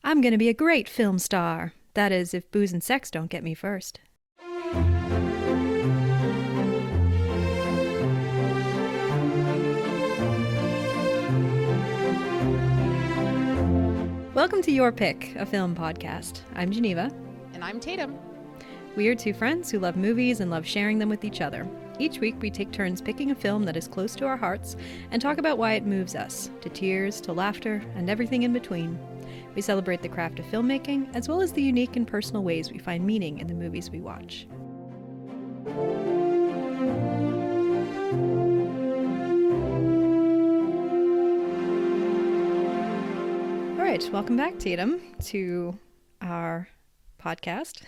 I'm going to be a great film star. That is, if booze and sex don't get me first. Welcome to Your Pick, a film podcast. I'm Geneva. And I'm Tatum. We are two friends who love movies and love sharing them with each other. Each week we take turns picking a film that is close to our hearts and talk about why it moves us, to tears, to laughter, and everything in between. We celebrate the craft of filmmaking, as well as the unique and personal ways we find meaning in the movies we watch. All right, welcome back, Tatum, to our podcast.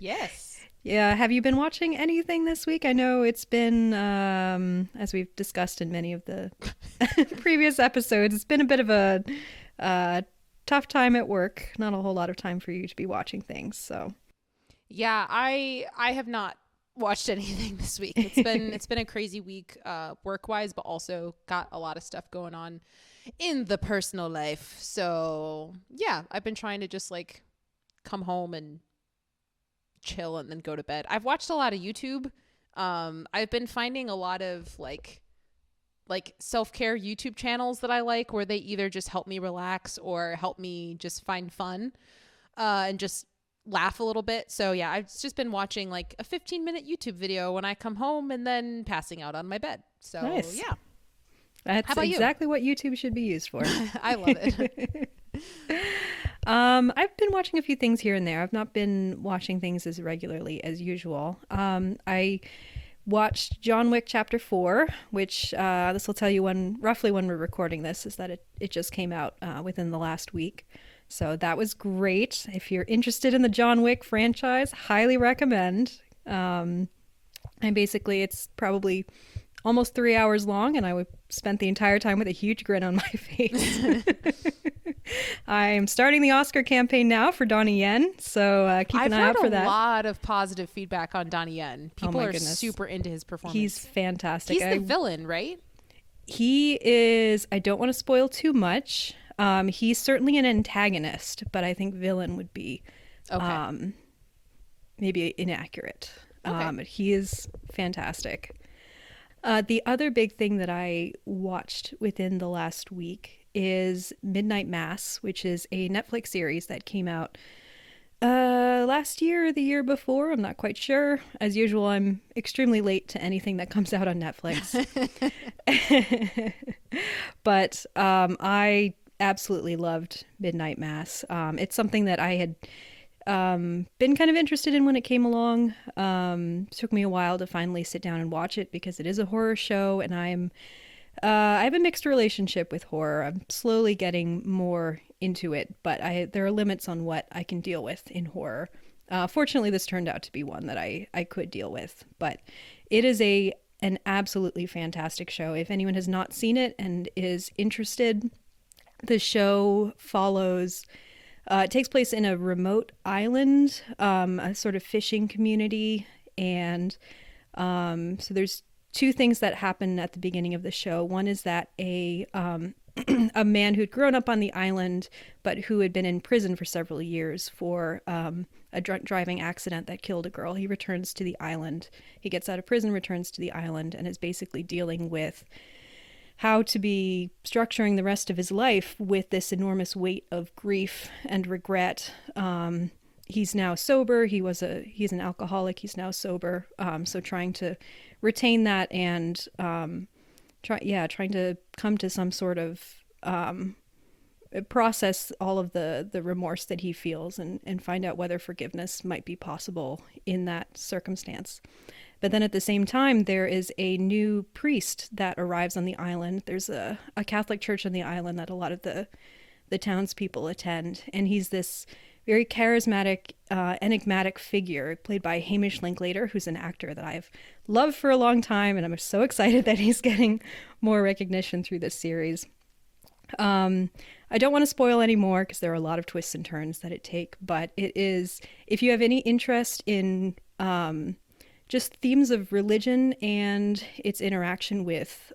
Yes. Yeah, have you been watching anything this week? I know it's been, as we've discussed in many of the previous episodes, it's been a bit of a tough time at work. Not a whole lot of time for you to be watching things. So, yeah, I have not watched anything this week. It's been a crazy week, work wise, but also got a lot of stuff going on in the personal life. So yeah, I've been trying to just like come home and chill and then go to bed. I've watched a lot of YouTube. I've been finding a lot of like self-care YouTube channels that I like, where they either just help me relax or help me just find fun and just laugh a little bit. So yeah, I've just been watching like a 15-minute YouTube video when I come home and then passing out on my bed. So nice. Yeah. That's exactly what YouTube should be used for. I love it. I've been watching a few things here and there. I've not been watching things as regularly as usual. I watched John Wick Chapter 4, which this will tell you roughly when we're recording this, is that it just came out within the last week. So that was great. If you're interested in the John Wick franchise, highly recommend. And basically it's probably almost 3 hours long, and I spent the entire time with a huge grin on my face. I'm starting the Oscar campaign now for Donnie Yen, so keep an eye out for that. I've heard a lot of positive feedback on Donnie Yen. People are super into his performance. He's fantastic. He's the villain, right? He is. I don't want to spoil too much. He's certainly an antagonist, but I think villain would be maybe inaccurate. Okay. He is fantastic. The other big thing that I watched within the last week is Midnight Mass, which is a Netflix series that came out last year or the year before. I'm not quite sure. As usual, I'm extremely late to anything that comes out on Netflix. But I absolutely loved Midnight Mass. It's something that I had been kind of interested in when it came along. Took me a while to finally sit down and watch it because it is a horror show, and I have a mixed relationship with horror. I'm slowly getting more into it, but there are limits on what I can deal with in horror. Fortunately, this turned out to be one that I could deal with, but it is an absolutely fantastic show. If anyone has not seen it and is interested, the show follows... it takes place in a remote island, a sort of fishing community, and so there's two things that happen at the beginning of the show. One is that a man who'd grown up on the island, but who had been in prison for several years for a drunk driving accident that killed a girl. He returns to the island. He gets out of prison, returns to the island, and is basically dealing with how to be structuring the rest of his life with this enormous weight of grief and regret. He's now sober. He's an alcoholic. He's now sober. So trying to retain that and trying to come to some sort of process all of the remorse that he feels and find out whether forgiveness might be possible in that circumstance. But then at the same time, there is a new priest that arrives on the island. There's a Catholic church on the island that a lot of the townspeople attend. And he's this very charismatic, enigmatic figure played by Hamish Linklater, who's an actor that I've loved for a long time. And I'm so excited that he's getting more recognition through this series. I don't want to spoil any more because there are a lot of twists and turns that it take. But it is, if you have any interest in... just themes of religion and its interaction with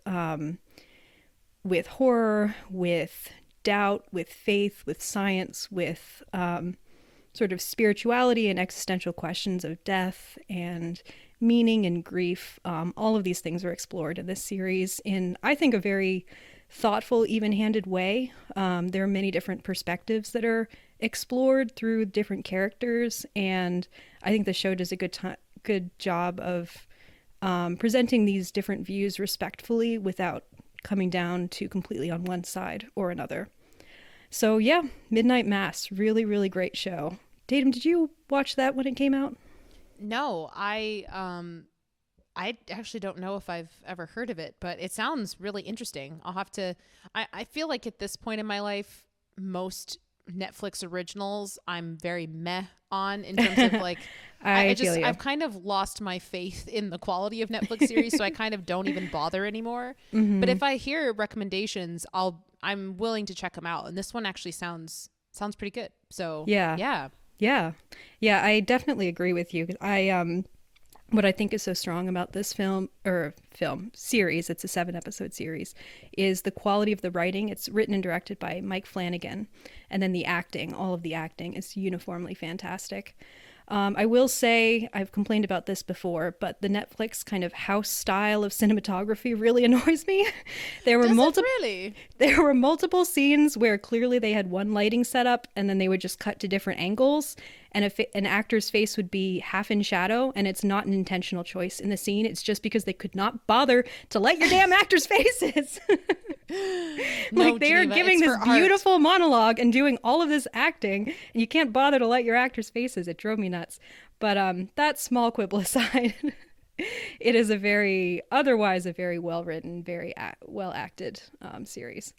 horror, with doubt, with faith, with science, with sort of spirituality and existential questions of death and meaning and grief. All of these things are explored in this series in, I think, a very thoughtful, even-handed way. There are many different perspectives that are explored through different characters, and I think the show does a good job of presenting these different views respectfully without coming down to completely on one side or another. So yeah, Midnight Mass, really, really great show. Tatum, did you watch that when it came out? No, I actually don't know if I've ever heard of it, but it sounds really interesting. I'll have to. I feel like at this point in my life, most Netflix originals I'm very meh on in terms of like. I've kind of lost my faith in the quality of Netflix series, so I kind of don't even bother anymore. Mm-hmm. But if I hear recommendations, I'm willing to check them out. And this one actually sounds pretty good. So yeah. I definitely agree with you. What I think is so strong about this film series, it's a 7-episode series, is the quality of the writing. It's written and directed by Mike Flanagan, and then the acting, all of the acting is uniformly fantastic. I will say, I've complained about this before, but the Netflix kind of house style of cinematography really annoys me. There were multiple scenes where clearly they had one lighting setup, and then they would just cut to different angles, and an actor's face would be half in shadow, and it's not an intentional choice in the scene. It's just because they could not bother to light your damn actors' faces. Like they are giving this beautiful monologue and doing all of this acting, and you can't bother to light your actors' faces. It drove me nuts. But that small quibble aside, it is otherwise a very well written, very well acted series.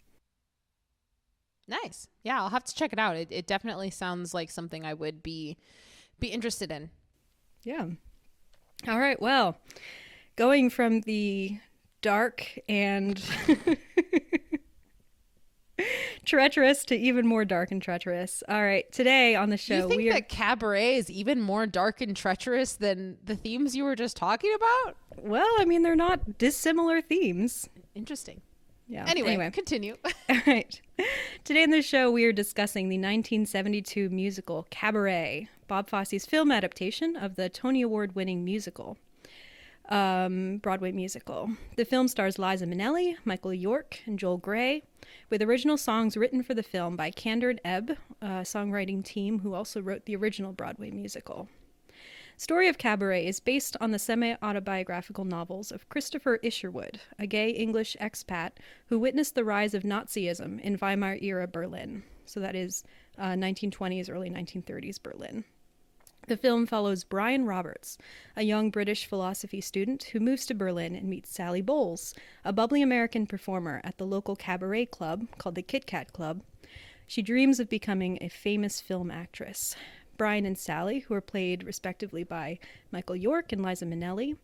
Nice. Yeah, I'll have to check it out. It definitely sounds like something I would be interested in. Yeah. All right. Well, going from the dark and treacherous to even more dark and treacherous. All right, today on the show, you think that Cabaret is even more dark and treacherous than the themes you were just talking about? Well, I mean, they're not dissimilar themes. Interesting. Yeah. Anyway, continue. All right. Today on the show, we are discussing the 1972 musical Cabaret, Bob Fosse's film adaptation of the Tony Award-winning musical. Broadway musical. The film stars Liza Minnelli, Michael York, and Joel Grey, with original songs written for the film by Kander and Ebb, a songwriting team who also wrote the original Broadway musical. Story of Cabaret is based on the semi-autobiographical novels of Christopher Isherwood, a gay English expat who witnessed the rise of Nazism in Weimar-era Berlin. So that is 1920s, early 1930s Berlin. The film follows Brian Roberts, a young British philosophy student who moves to Berlin and meets Sally Bowles, a bubbly American performer at the local cabaret club called the Kit Kat Club. She dreams of becoming a famous film actress. Brian and Sally, who are played respectively by Michael York and Liza Minnelli,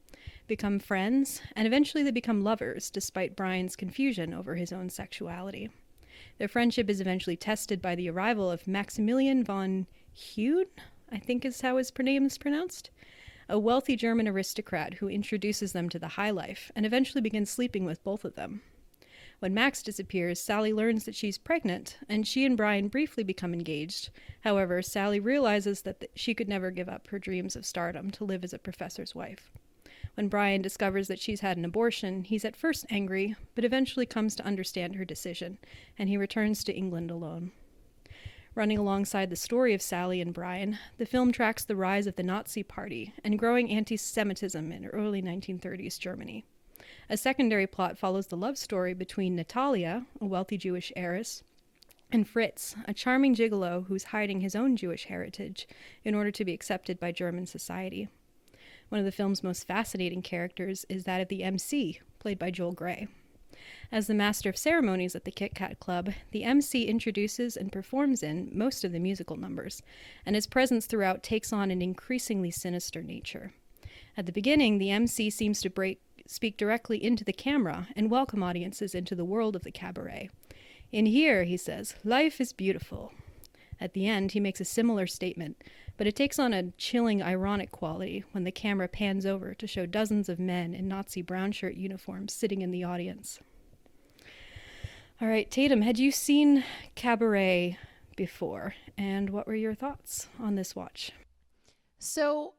become friends, and eventually they become lovers, despite Brian's confusion over his own sexuality. Their friendship is eventually tested by the arrival of Maximilian von Huene, I think is how his name is pronounced, a wealthy German aristocrat who introduces them to the high life and eventually begins sleeping with both of them. When Max disappears, Sally learns that she's pregnant, and she and Brian briefly become engaged. However, Sally realizes that she could never give up her dreams of stardom to live as a professor's wife. When Brian discovers that she's had an abortion, he's at first angry, but eventually comes to understand her decision, and he returns to England alone. Running alongside the story of Sally and Brian, the film tracks the rise of the Nazi Party and growing anti-Semitism in early 1930s Germany. A secondary plot follows the love story between Natalia, a wealthy Jewish heiress, and Fritz, a charming gigolo who's hiding his own Jewish heritage in order to be accepted by German society. One of the film's most fascinating characters is that of the MC, played by Joel Grey. As the master of ceremonies at the Kit Kat Club, the MC introduces and performs in most of the musical numbers, and his presence throughout takes on an increasingly sinister nature. At the beginning, the MC seems to speak directly into the camera and welcome audiences into the world of the cabaret. In here, he says, life is beautiful. At the end, he makes a similar statement, but it takes on a chilling, ironic quality when the camera pans over to show dozens of men in Nazi brown shirt uniforms sitting in the audience. All right, Tatum, had you seen Cabaret before? And what were your thoughts on this watch? So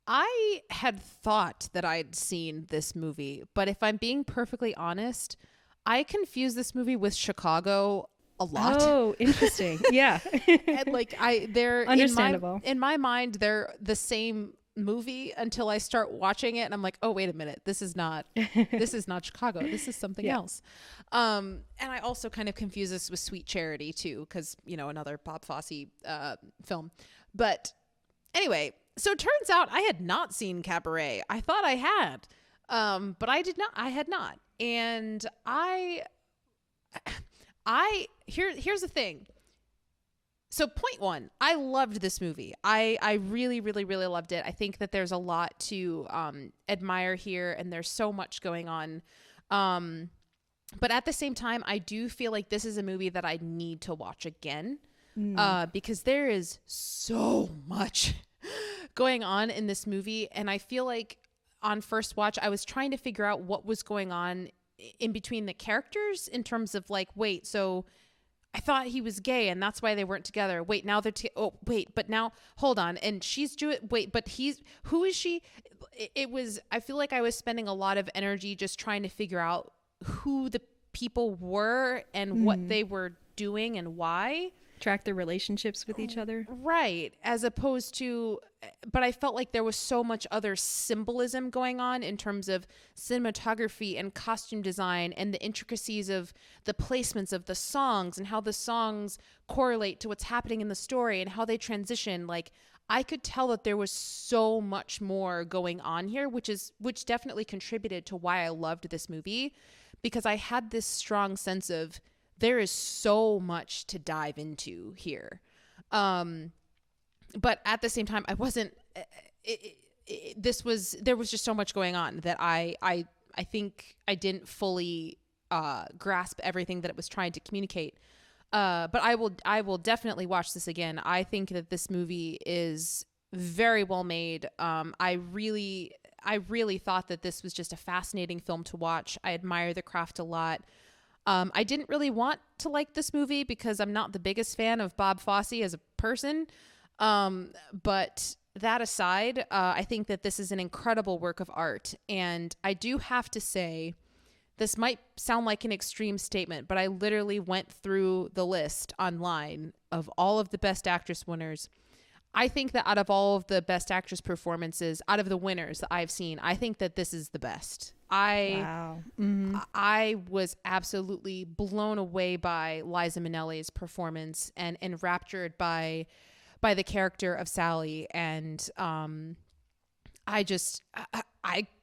I had thought that I'd seen this movie, but if I'm being perfectly honest, I confuse this movie with Chicago a lot. Oh, interesting. Yeah. And like they're Understandable. in my mind they're the same movie until I start watching it and I'm like, oh wait a minute, this is not Chicago, this is something Yeah. else. And I also kind of confuse this with Sweet Charity too, because another Bob Fosse film. But anyway, so it turns out I had not seen Cabaret. I thought I had, but I did not. I had not, and here's the thing. So point one, I loved this movie. I really, really, really loved it. I think that there's a lot to admire here, and there's so much going on. But at the same time, I do feel like this is a movie that I need to watch again, because there is so much going on in this movie. And I feel like on first watch, I was trying to figure out what was going on in between the characters in terms of like, wait, so I thought he was gay and that's why they weren't together. Wait, now they're oh wait, but now hold on, and she's Jewish. Wait, but who is she? It was, I feel like I was spending a lot of energy just trying to figure out who the people were and what they were doing and why. Track their relationships with each other. Right. As opposed to, but I felt like there was so much other symbolism going on in terms of cinematography and costume design and the intricacies of the placements of the songs and how the songs correlate to what's happening in the story and how they transition. Like, I could tell that there was so much more going on here, which definitely contributed to why I loved this movie, because I had this strong sense of there is so much to dive into here. But at the same time, I wasn't, there was just so much going on that I think I didn't fully grasp everything that it was trying to communicate. But I will definitely watch this again. I think that this movie is very well made. I really thought that this was just a fascinating film to watch. I admire the craft a lot. I didn't really want to like this movie because I'm not the biggest fan of Bob Fosse as a person. But that aside, I think that this is an incredible work of art. And I do have to say, this might sound like an extreme statement, but I literally went through the list online of all of the Best Actress winners. I think that out of all of the Best Actress performances, out of the winners that I've seen, I think that this is the best. Wow. Mm-hmm. I was absolutely blown away by Liza Minnelli's performance and enraptured by the character of Sally. And I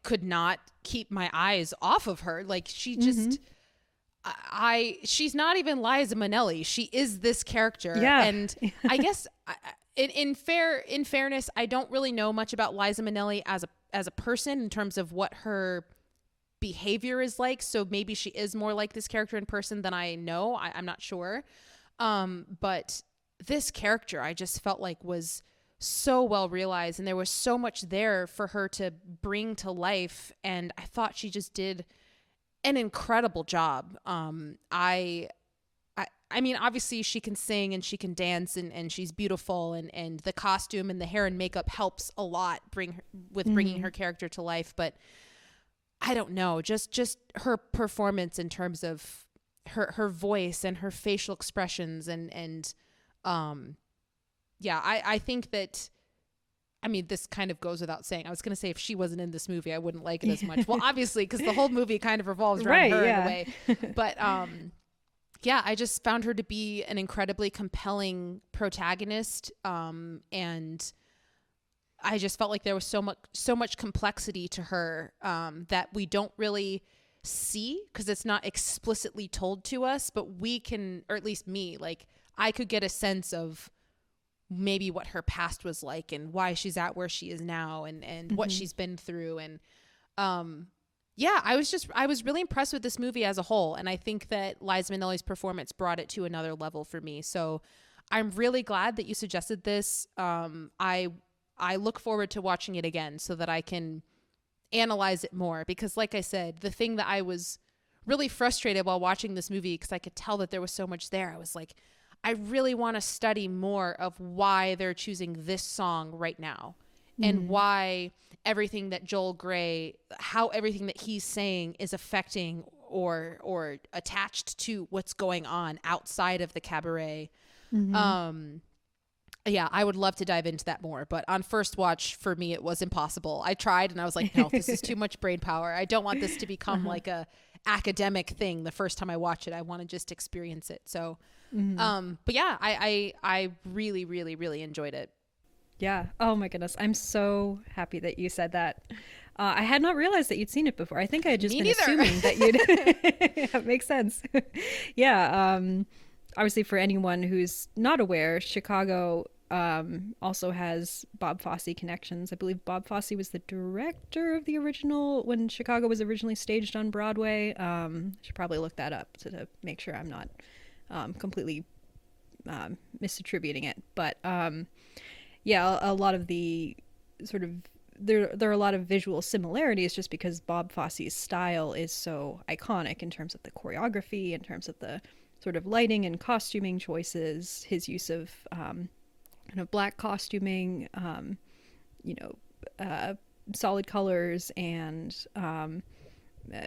could not keep my eyes off of her. Like, she just, she's not even Liza Minnelli. She is this character. Yeah. And I guess in fairness, I don't really know much about Liza Minnelli as a person in terms of what her behavior is like. So maybe she is more like this character in person than I know. I'm not sure. But this character, I just felt like was so well realized, and there was so much there for her to bring to life. And I thought she just did an incredible job. I mean, obviously she can sing and she can dance and she's beautiful, and the costume and the hair and makeup helps a lot bringing her character to life. But I don't know, just her performance in terms of her voice and her facial expressions and I think that, I mean, this kind of goes without saying. I was going to say if she wasn't in this movie, I wouldn't like it as much. Well, obviously, because the whole movie kind of revolves around her in a way. But I just found her to be an incredibly compelling protagonist. And I just felt like there was so much complexity to her that we don't really see because it's not explicitly told to us, but we can, or at least me, like, I could get a sense of maybe what her past was like and why she's at where she is now and what she's been through. And I was really impressed with this movie as a whole. And I think that Liza Minnelli's performance brought it to another level for me. So I'm really glad that you suggested this. I look forward to watching it again so that I can analyze it more, because like I said, the thing that I was really frustrated while watching this movie because I could tell that there was so much there. I was like, I really want to study more of why they're choosing this song right now, and why everything that Joel Grey, how everything that he's saying is affecting or attached to what's going on outside of the cabaret. Yeah, I would love to dive into that more, but on first watch for me it was impossible. I tried and I was like, no, this is too much brain power. I don't want this to become like a academic thing the first time I watch it. I want to just experience it. So but yeah, I really, really, really enjoyed it. Yeah. Oh my goodness. I'm so happy that you said that. I had not realized that you'd seen it before. I think I had just Me been neither. assuming that you'd. That makes sense. Yeah. Obviously, for anyone who's not aware, Chicago also has Bob Fosse connections. I believe Bob Fosse was the director of the original when Chicago was originally staged on Broadway. Should probably look that up to make sure I'm not completely misattributing it. But yeah, a lot of the sort of there are a lot of visual similarities just because Bob Fosse's style is so iconic in terms of the choreography, in terms of the sort of lighting and costuming choices, his use of kind of black costuming, you know, solid colors and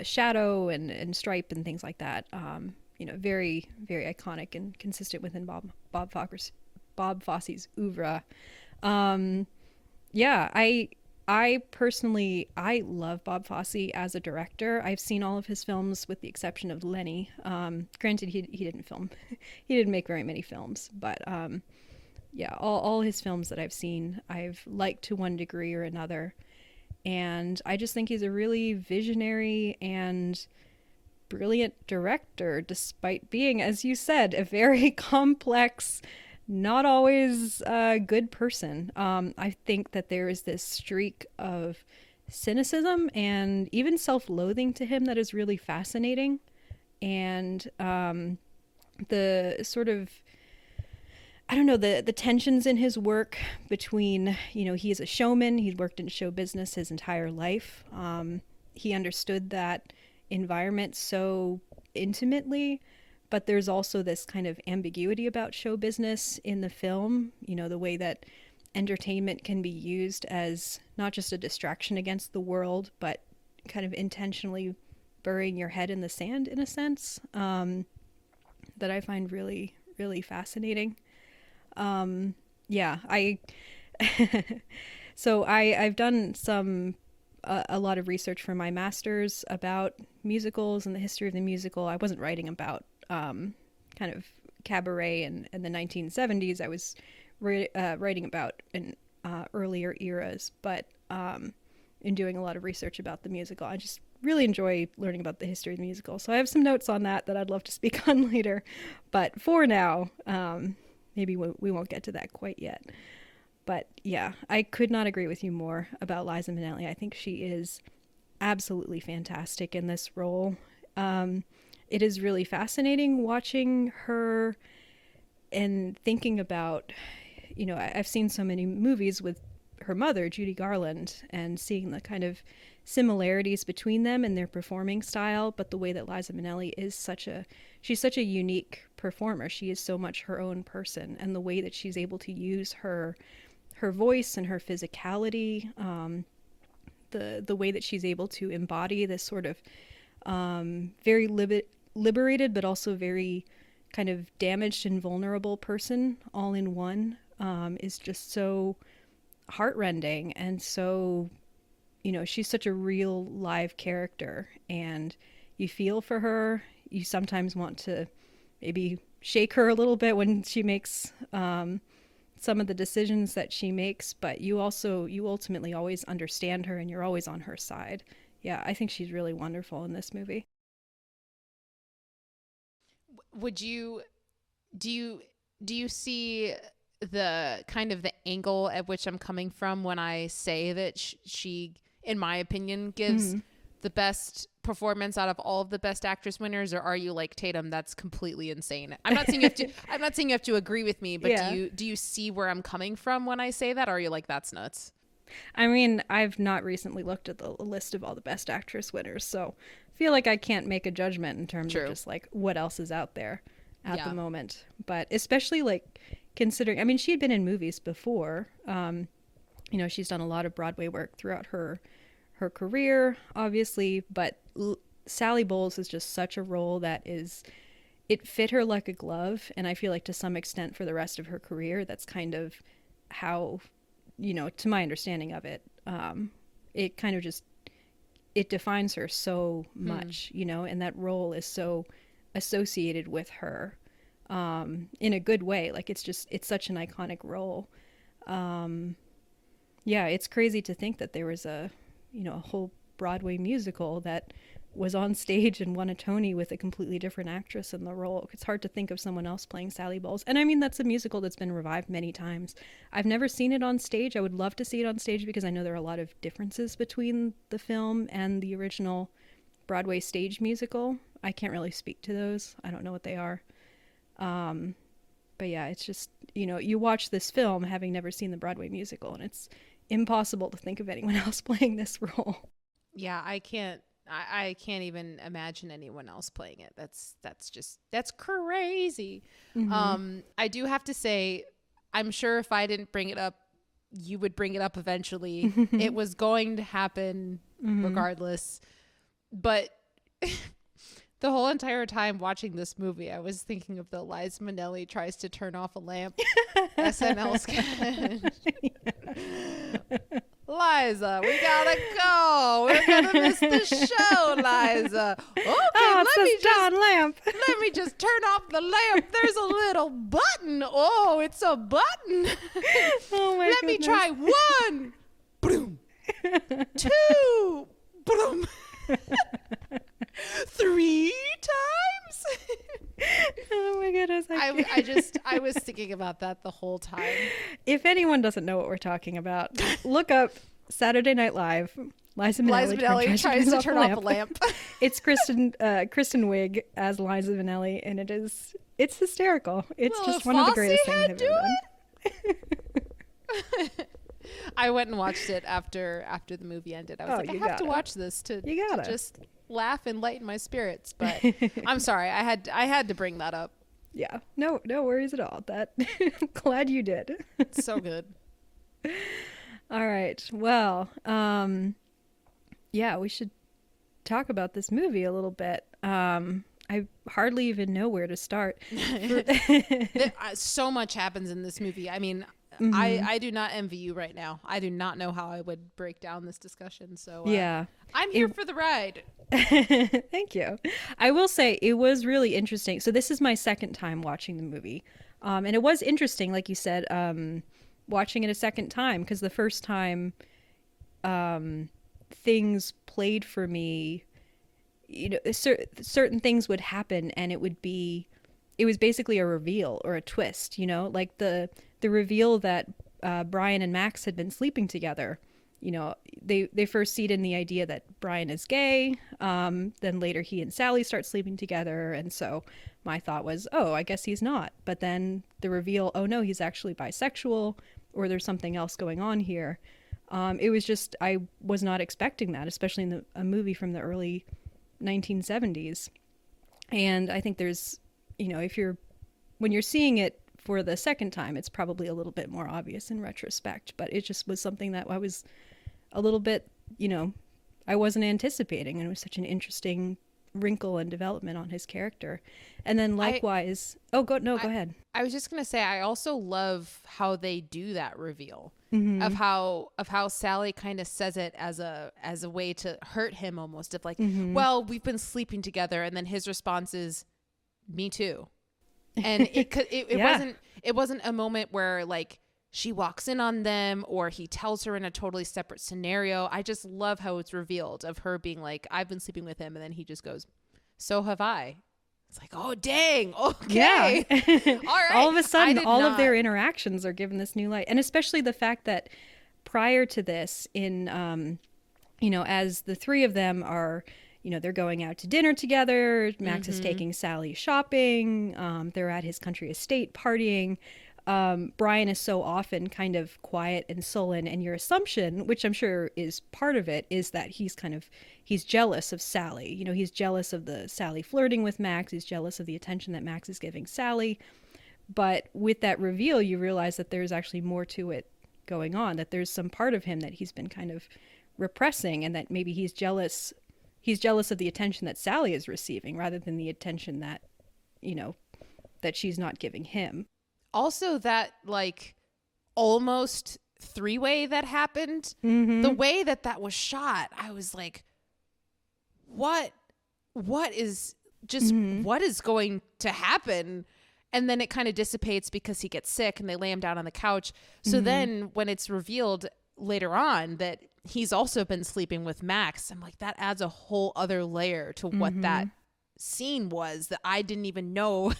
shadow and stripe and things like that. You know, very, very iconic and consistent within Bob Fosse's oeuvre. Yeah, I personally, I love Bob Fosse as a director. I've seen all of his films with the exception of Lenny. Granted, he didn't film, he didn't make very many films, but yeah, all his films that I've seen, I've liked to one degree or another. And I just think he's a really visionary and brilliant director, despite being, as you said, a very complex, not always a good person. I think that there is this streak of cynicism and even self-loathing to him that is really fascinating. And the sort of, I don't know, the tensions in his work between, you know, he is a showman, he's worked in show business his entire life. He understood that environment so intimately, but there's also this kind of ambiguity about show business in the film, you know, the way that entertainment can be used as not just a distraction against the world, but kind of intentionally burying your head in the sand in a sense, that I find really, really fascinating. Yeah, so I've done a lot of research for my master's about musicals and the history of the musical. I wasn't writing about kind of cabaret and the 1970s. I was writing about in earlier eras, but in doing a lot of research about the musical, I just really enjoy learning about the history of the musical. So I have some notes on that I'd love to speak on later. But for now, maybe we won't get to that quite yet. But yeah, I could not agree with you more about Liza Minnelli. I think she is absolutely fantastic in this role. It is really fascinating watching her and thinking about, you know, I've seen so many movies with her mother, Judy Garland, and seeing the kind of similarities between them and their performing style, but the way that Liza Minnelli is she's such a unique performer. She is so much her own person, and the way that she's able to use her voice and her physicality, the way that she's able to embody this sort of very liberated but also very kind of damaged and vulnerable person all in one, is just so heartrending. And so, you know, she's such a real live character, and you feel for her. You sometimes want to maybe shake her a little bit when she makes some of the decisions that she makes, but you ultimately always understand her and you're always on her side. Yeah, I think she's really wonderful in this movie. Would you do you see the kind of the angle at which I'm coming from when I say that she in my opinion gives the best performance out of all of the best actress winners, or are you like Tatum, that's completely insane? I'm not saying you have to agree with me, but yeah. do you see where I'm coming from when I say that, or are you like, that's nuts? I mean, I've not recently looked at the list of all the best actress winners, so feel like I can't make a judgment in terms True. of just like what else is out there at Yeah. the moment. But especially like considering, I mean, she had been in movies before. You know, she's done a lot of Broadway work throughout her career, obviously. But Sally Bowles is just such a role that it fit her like a glove. And I feel like to some extent for the rest of her career, that's kind of how, you know, to my understanding of it, it kind of just, it defines her so much, you know, and that role is so associated with her in a good way. Like it's such an iconic role. Yeah, it's crazy to think that there was a whole Broadway musical that was on stage and won a Tony with a completely different actress in the role. It's hard to think of someone else playing Sally Bowles. And I mean, that's a musical that's been revived many times. I've never seen it on stage. I would love to see it on stage because I know there are a lot of differences between the film and the original Broadway stage musical. I can't really speak to those. I don't know what they are. But yeah, it's just, you know, you watch this film having never seen the Broadway musical, and it's impossible to think of anyone else playing this role. Yeah, I can't even imagine anyone else playing it. That's crazy. I do have to say, I'm sure if I didn't bring it up, you would bring it up eventually. It was going to happen regardless. But the whole entire time watching this movie, I was thinking of the Liza Minnelli tries to turn off a lamp SNL sketch. Liza, we gotta go. We're gonna miss the show, Liza. Okay, let me just turn off the lamp. There's a little button. Oh, it's a button. Oh my Let me try one. Boom. Two. Boom. 3 times. Oh my goodness. I was thinking about that the whole time. If anyone doesn't know what we're talking about, look up Saturday Night Live. Liza Minnelli tries to turn off a lamp. It's Kristen Wiig as Liza Minnelli, and it's hysterical. It's Will just one of the greatest Fosse things I've ever done. I went and watched it after the movie ended. I was like, I have to watch this to just laugh and lighten my spirits. But I'm sorry, I had to bring that up. Yeah, no worries at all. That I'm glad you did. It's so good. All right, well, yeah, we should talk about this movie a little bit. I hardly even know where to start. So much happens in this movie. I mean, I do not envy you right now. I do not know how I would break down this discussion. So yeah, I'm here for the ride. Thank you. I will say it was really interesting. So this is my second time watching the movie. And it was interesting, like you said, watching it a second time, because the first time things played for me, you know, certain things would happen and it was basically a reveal or a twist, you know, like the reveal that Brian and Max had been sleeping together. You know, they first seed in the idea that Brian is gay. Then later he and Sally start sleeping together. And so my thought was, oh, I guess he's not. But then the reveal, oh no, he's actually bisexual, or there's something else going on here. It was just, I was not expecting that, especially in a movie from the early 1970s. And I think there's, you know, when you're seeing it for the second time, it's probably a little bit more obvious in retrospect, but it just was something that I was a little bit, you know, I wasn't anticipating, and it was such an interesting wrinkle and development on his character. And then likewise, go ahead. I was just gonna say, I also love how they do that reveal of how Sally kind of says it as a way to hurt him, almost, of like, well, we've been sleeping together, and then his response is, me too. And it wasn't a moment where like she walks in on them or he tells her in a totally separate scenario. I just love how it's revealed of her being like, I've been sleeping with him, and then he just goes, so have I. It's like, oh dang, okay. Yeah. All right. All of a sudden, of their interactions are given this new light. And especially the fact that prior to this, in you know, as the three of them are, you know, they're going out to dinner together. Max is taking Sally shopping. They're at his country estate partying. Brian is so often kind of quiet and sullen, and your assumption, which I'm sure is part of it, is that he's jealous of Sally. You know, he's jealous of the Sally flirting with Max. He's jealous of the attention that Max is giving Sally. But with that reveal, you realize that there's actually more to it going on, that there's some part of him that he's been kind of repressing, and that maybe he's jealous of the attention that Sally is receiving rather than the attention that, you know, that she's not giving him. Also, that like almost three-way that happened, the way that was shot, I was like, what is what is going to happen? And then it kind of dissipates because he gets sick and they lay him down on the couch. So then when it's revealed later on that he's also been sleeping with Max, I'm like, that adds a whole other layer to what that scene was that I didn't even know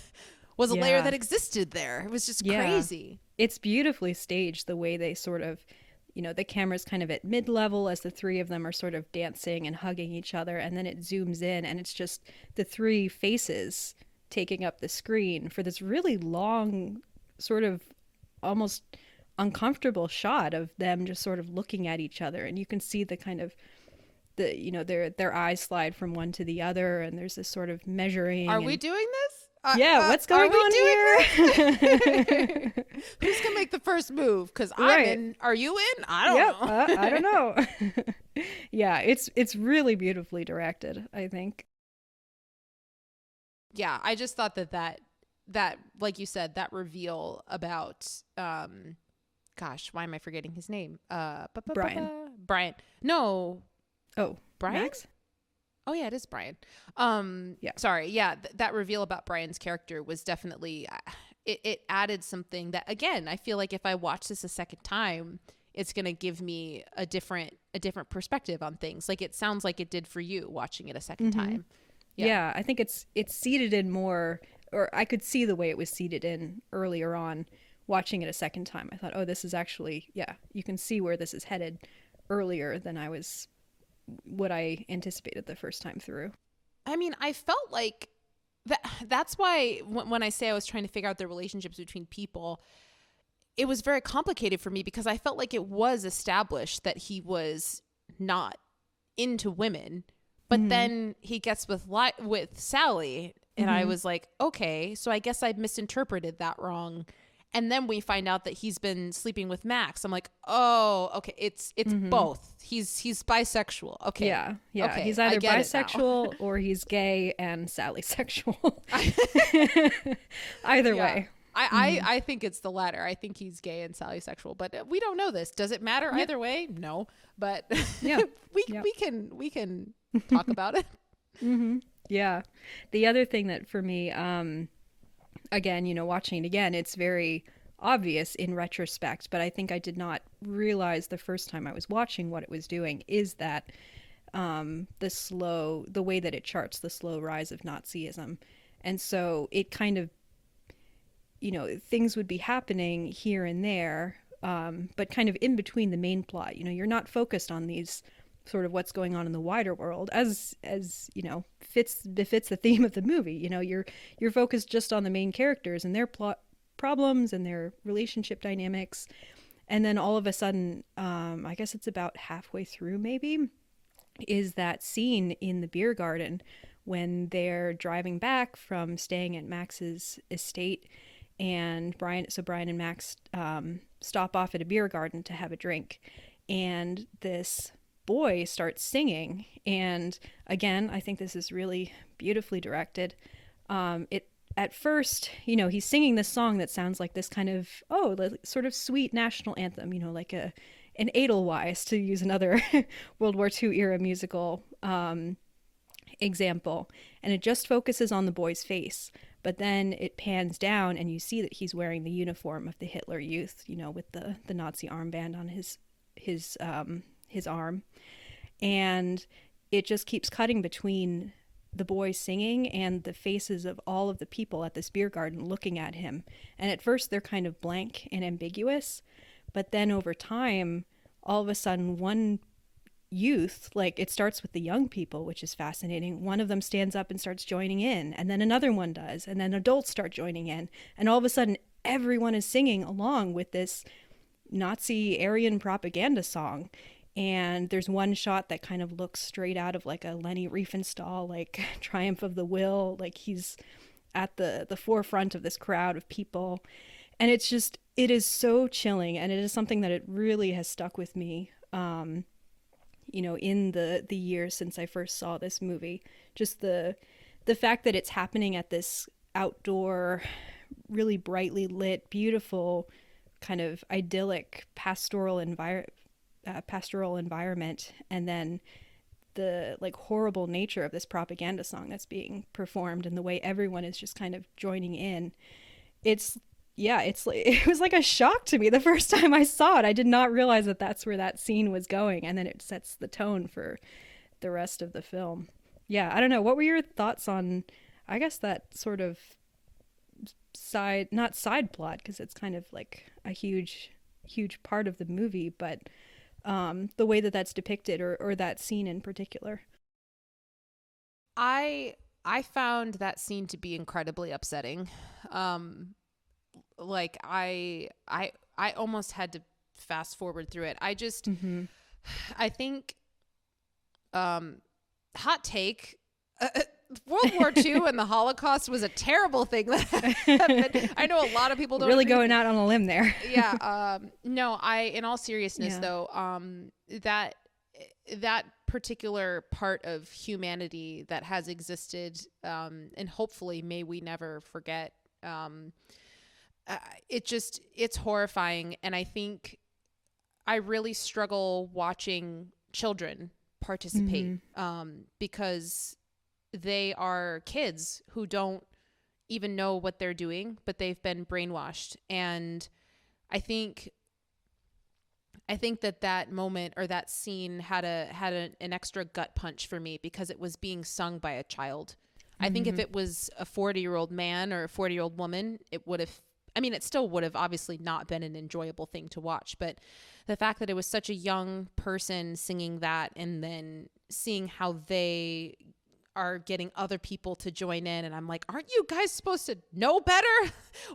was a layer that existed there. It was just crazy. It's beautifully staged, the way they sort of, you know, the camera's kind of at mid-level as the three of them are sort of dancing and hugging each other, and then it zooms in and it's just the three faces taking up the screen for this really long, sort of almost uncomfortable shot of them just sort of looking at each other, and you can see the kind of you know, their eyes slide from one to the other, and there's this sort of measuring. Are we doing this? What's going on here? Who's gonna make the first move? Because I'm in. Are you in? I don't know. I don't know. Yeah, it's really beautifully directed, I think. Yeah, I just thought that like you said, that reveal about gosh, why am I forgetting his name? Brian. No. Oh, Brian? Max? Oh yeah, it is Brian. Yeah. Sorry. Yeah, that reveal about Brian's character was definitely it added something that, again, I feel like if I watch this a second time, it's going to give me a different perspective on things. Like it sounds like it did for you watching it a second time. Yeah, I think it's seated in more, or I could see the way it was seated in earlier on watching it a second time. I thought, oh, this is actually, you can see where this is headed earlier than what I anticipated the first time through. I mean, I felt like that's why when I say I was trying to figure out the relationships between people, it was very complicated for me because I felt like it was established that he was not into women. But then he gets with Sally, and I was like, okay, so I guess I misinterpreted that wrong. And then we find out that he's been sleeping with Max. I'm like, oh, okay, it's both. He's bisexual. Okay, yeah. Okay, he's either bisexual or he's gay and Sally sexual. Either way. I think it's the latter. I think he's gay and Sally sexual, but we don't know this. Does it matter either way? No, but we can talk about it. Yeah. The other thing that for me, again, you know, watching it again, it's very obvious in retrospect, but I think I did not realize the first time I was watching what it was doing, is that the way that it charts the slow rise of Nazism. And so it kind of, you know, things would be happening here and there, but kind of in between the main plot. You know, you're not focused on these sort of what's going on in the wider world, as you know, befits the theme of the movie. You know, you're focused just on the main characters and their plot problems and their relationship dynamics. And then all of a sudden, I guess it's about halfway through maybe, is that scene in the beer garden when they're driving back from staying at Max's estate, and Brian and Max stop off at a beer garden to have a drink, and this boy starts singing. And again, I think this is really beautifully directed. At first, you know, he's singing this song that sounds like this kind of sort of sweet national anthem, you know, like an Edelweiss, to use another World War II era musical example, and it just focuses on the boy's face. But then it pans down and you see that he's wearing the uniform of the Hitler Youth, you know, with the Nazi armband on his arm. And it just keeps cutting between the boy singing and the faces of all of the people at this beer garden looking at him. And at first they're kind of blank and ambiguous, but then over time, all of a sudden one youth, like it starts with the young people, which is fascinating. One of them stands up and starts joining in, and then another one does, and then adults start joining in, and all of a sudden everyone is singing along with this Nazi Aryan propaganda song. And there's one shot that kind of looks straight out of like a Leni Riefenstahl, like Triumph of the Will. Like he's at the forefront of this crowd of people. And it's just, it is so chilling. And it is something that it really has stuck with me, you know, in the years since I first saw this movie. Just the fact that it's happening at this outdoor, really brightly lit, beautiful, kind of idyllic pastoral environment, and then the like horrible nature of this propaganda song that's being performed and the way everyone is just kind of joining in. It's it's like, it was like a shock to me the first time I saw it. I did not realize that that's where that scene was going, and then it sets the tone for the rest of the film. Yeah, I don't know, what were your thoughts on, I guess, that sort of not side plot, because it's kind of like a huge part of the movie, but the way that that's depicted, or that scene in particular. I found that scene to be incredibly upsetting. Like I almost had to fast forward through it. I think, hot take, World War II and the Holocaust was a terrible thing that happened. I know a lot of people don't really going out on a limb there. Yeah. No, in all seriousness though, that particular part of humanity that has existed, and hopefully may we never forget, it's horrifying. And I think I really struggle watching children participate, because they are kids who don't even know what they're doing, but they've been brainwashed. And I think that moment, or that scene, had an extra gut punch for me because it was being sung by a child. I think if it was a 40-year-old man or a 40-year-old woman, it would have, I mean, it still would have obviously not been an enjoyable thing to watch, but the fact that it was such a young person singing that, and then seeing how they are getting other people to join in, and I'm like, aren't you guys supposed to know better?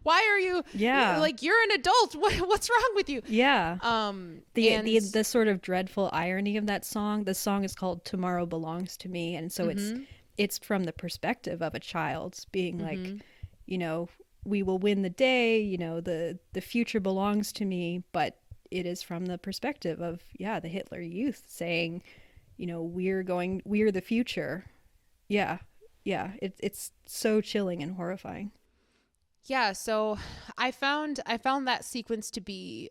Why are you, like, you're an adult, what's wrong with you? The sort of dreadful irony of that song. The song is called Tomorrow Belongs to Me, and so it's from the perspective of a child being like, you know, we will win the day, you know, the future belongs to me, but it is from the perspective of the Hitler Youth saying, you know, we're the future. It's so chilling and horrifying. Yeah, so I found that sequence to be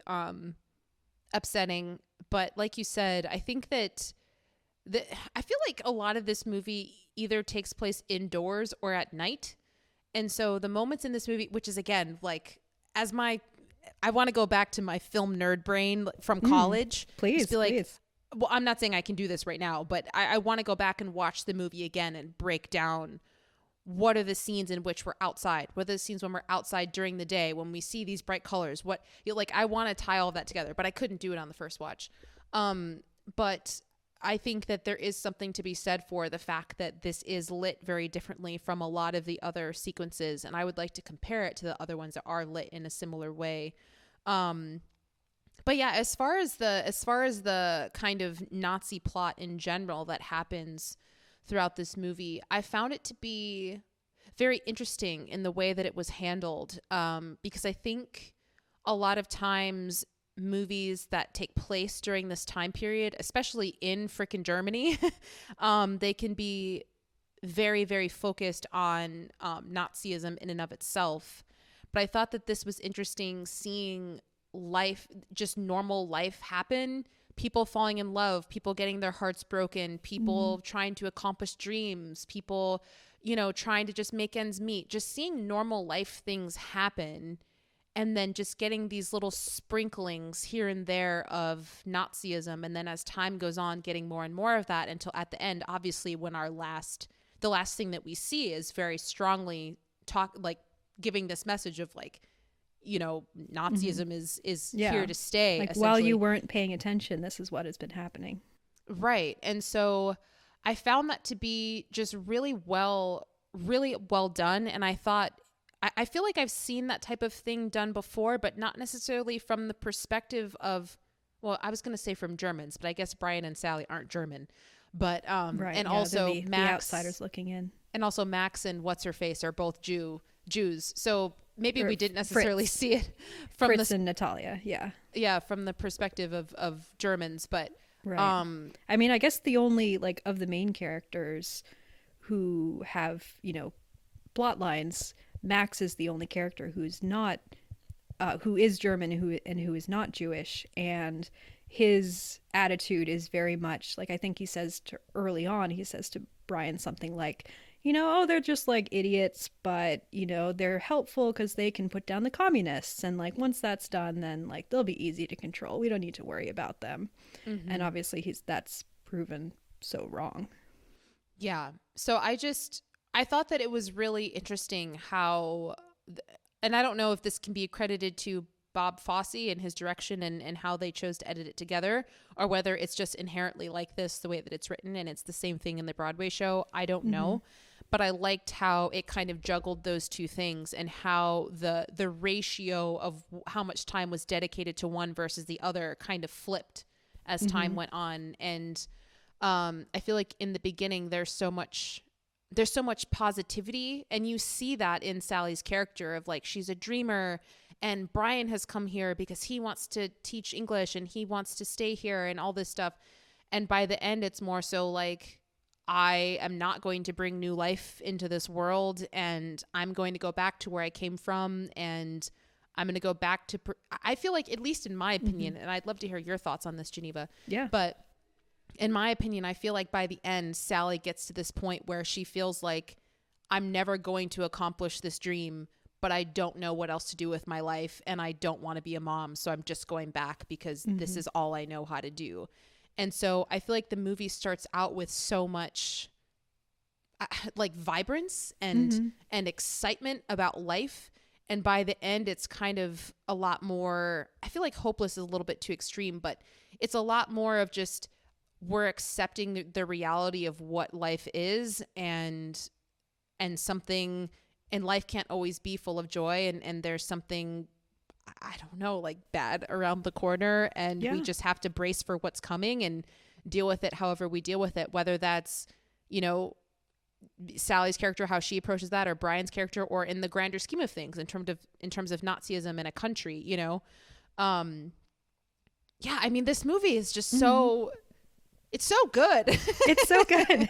upsetting, but like you said, I think that I feel like a lot of this movie either takes place indoors or at night. And so the moments in this movie, which is, again, like, I want to go back to my film nerd brain from college. Please. Well, I'm not saying I can do this right now, but I want to go back and watch the movie again and break down what are the scenes in which we're outside, what are the scenes when we're outside during the day, when we see these bright colors, I want to tie all of that together, but I couldn't do it on the first watch. But I think that there is something to be said for the fact that this is lit very differently from a lot of the other sequences, and I would like to compare it to the other ones that are lit in a similar way. But yeah, as far as the kind of Nazi plot in general that happens throughout this movie, I found it to be very interesting in the way that it was handled, because I think a lot of times movies that take place during this time period, especially in frickin' Germany, they can be very, very focused on Nazism in and of itself. But I thought that this was interesting, seeing life, just normal life happen, people falling in love, people getting their hearts broken, people trying to accomplish dreams, people, you know, trying to just make ends meet, just seeing normal life things happen, and then just getting these little sprinklings here and there of Nazism. And then as time goes on, getting more and more of that, until at the end, obviously, when the last thing that we see is very strongly giving this message of, like, you know, Nazism is here to stay. Like, while you weren't paying attention, this is what has been happening. Right. And so I found that to be just really well done. And I thought I feel like I've seen that type of thing done before, but not necessarily from the perspective of, well, I was going to say from Germans, but I guess Brian and Sally aren't German. But Right. and Yeah. They're also the outsiders looking in. Max and what's her face are both Jews. So maybe Or we didn't necessarily Fritz. see it from Fritz the and Natalia. Yeah. from the perspective of Germans, but Right. I mean, I guess the only like of the main characters who have, plot lines, Max is the only character who's not who is German, who is not Jewish, and his attitude is very much like, I think he says to early on, he says to Brian something like, oh, they're just like idiots, but they're helpful because they can put down the communists, and like once that's done, then like they'll be easy to control. We don't need to worry about them. mm-hmm. And obviously that's proven so wrong. Yeah. So I thought that it was really interesting how, and I don't know if this can be accredited to Bob Fosse and his direction and how they chose to edit it together, or whether it's just inherently like this, the way that it's written, and it's the same thing in the Broadway show. I don't know. But I liked how it kind of juggled those two things, and how the ratio of how much time was dedicated to one versus the other kind of flipped as time went on. And I feel like in the beginning there's so much positivity, and you see that in Sally's character of like, she's a dreamer, and Brian has come here because he wants to teach English and he wants to stay here and all this stuff. And by the end, it's more so like, I am not going to bring new life into this world, and I'm going to go back to where I came from, and I'm going to go back to, I feel like, at least in my opinion, and I'd love to hear your thoughts on this, Geneva. Yeah. But in my opinion, I feel like by the end, Sally gets to this point where she feels like, I'm never going to accomplish this dream, but I don't know what else to do with my life, and I don't want to be a mom, so I'm just going back because this is all I know how to do. And so I feel like the movie starts out with so much like vibrance and excitement about life, and by the end it's kind of a lot more, I feel like hopeless is a little bit too extreme, but it's a lot more of just, we're accepting the reality of what life is, and something, and life can't always be full of joy, and there's something, I don't know, like bad around the corner, and we just have to brace for what's coming and deal with it however we deal with it, whether that's, Sally's character, how she approaches that, or Brian's character, or in the grander scheme of things in terms of Nazism in a country, I mean, this movie is just so it's so good. It's so good.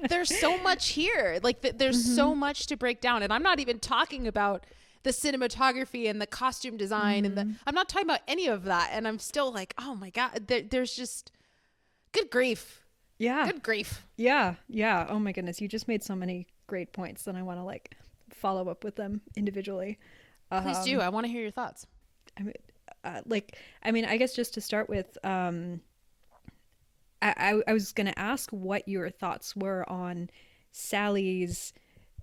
There's so much here. Like there's so much to break down. And I'm not even talking about the cinematography and the costume design and I'm not talking about any of that. And I'm still like, oh my God, there's just good grief. Yeah. Good grief. Yeah. Yeah. Oh my goodness. You just made so many great points and I want to like follow up with them individually. Please do. I want to hear your thoughts. I mean, I guess just to start with, I was going to ask what your thoughts were on Sally's,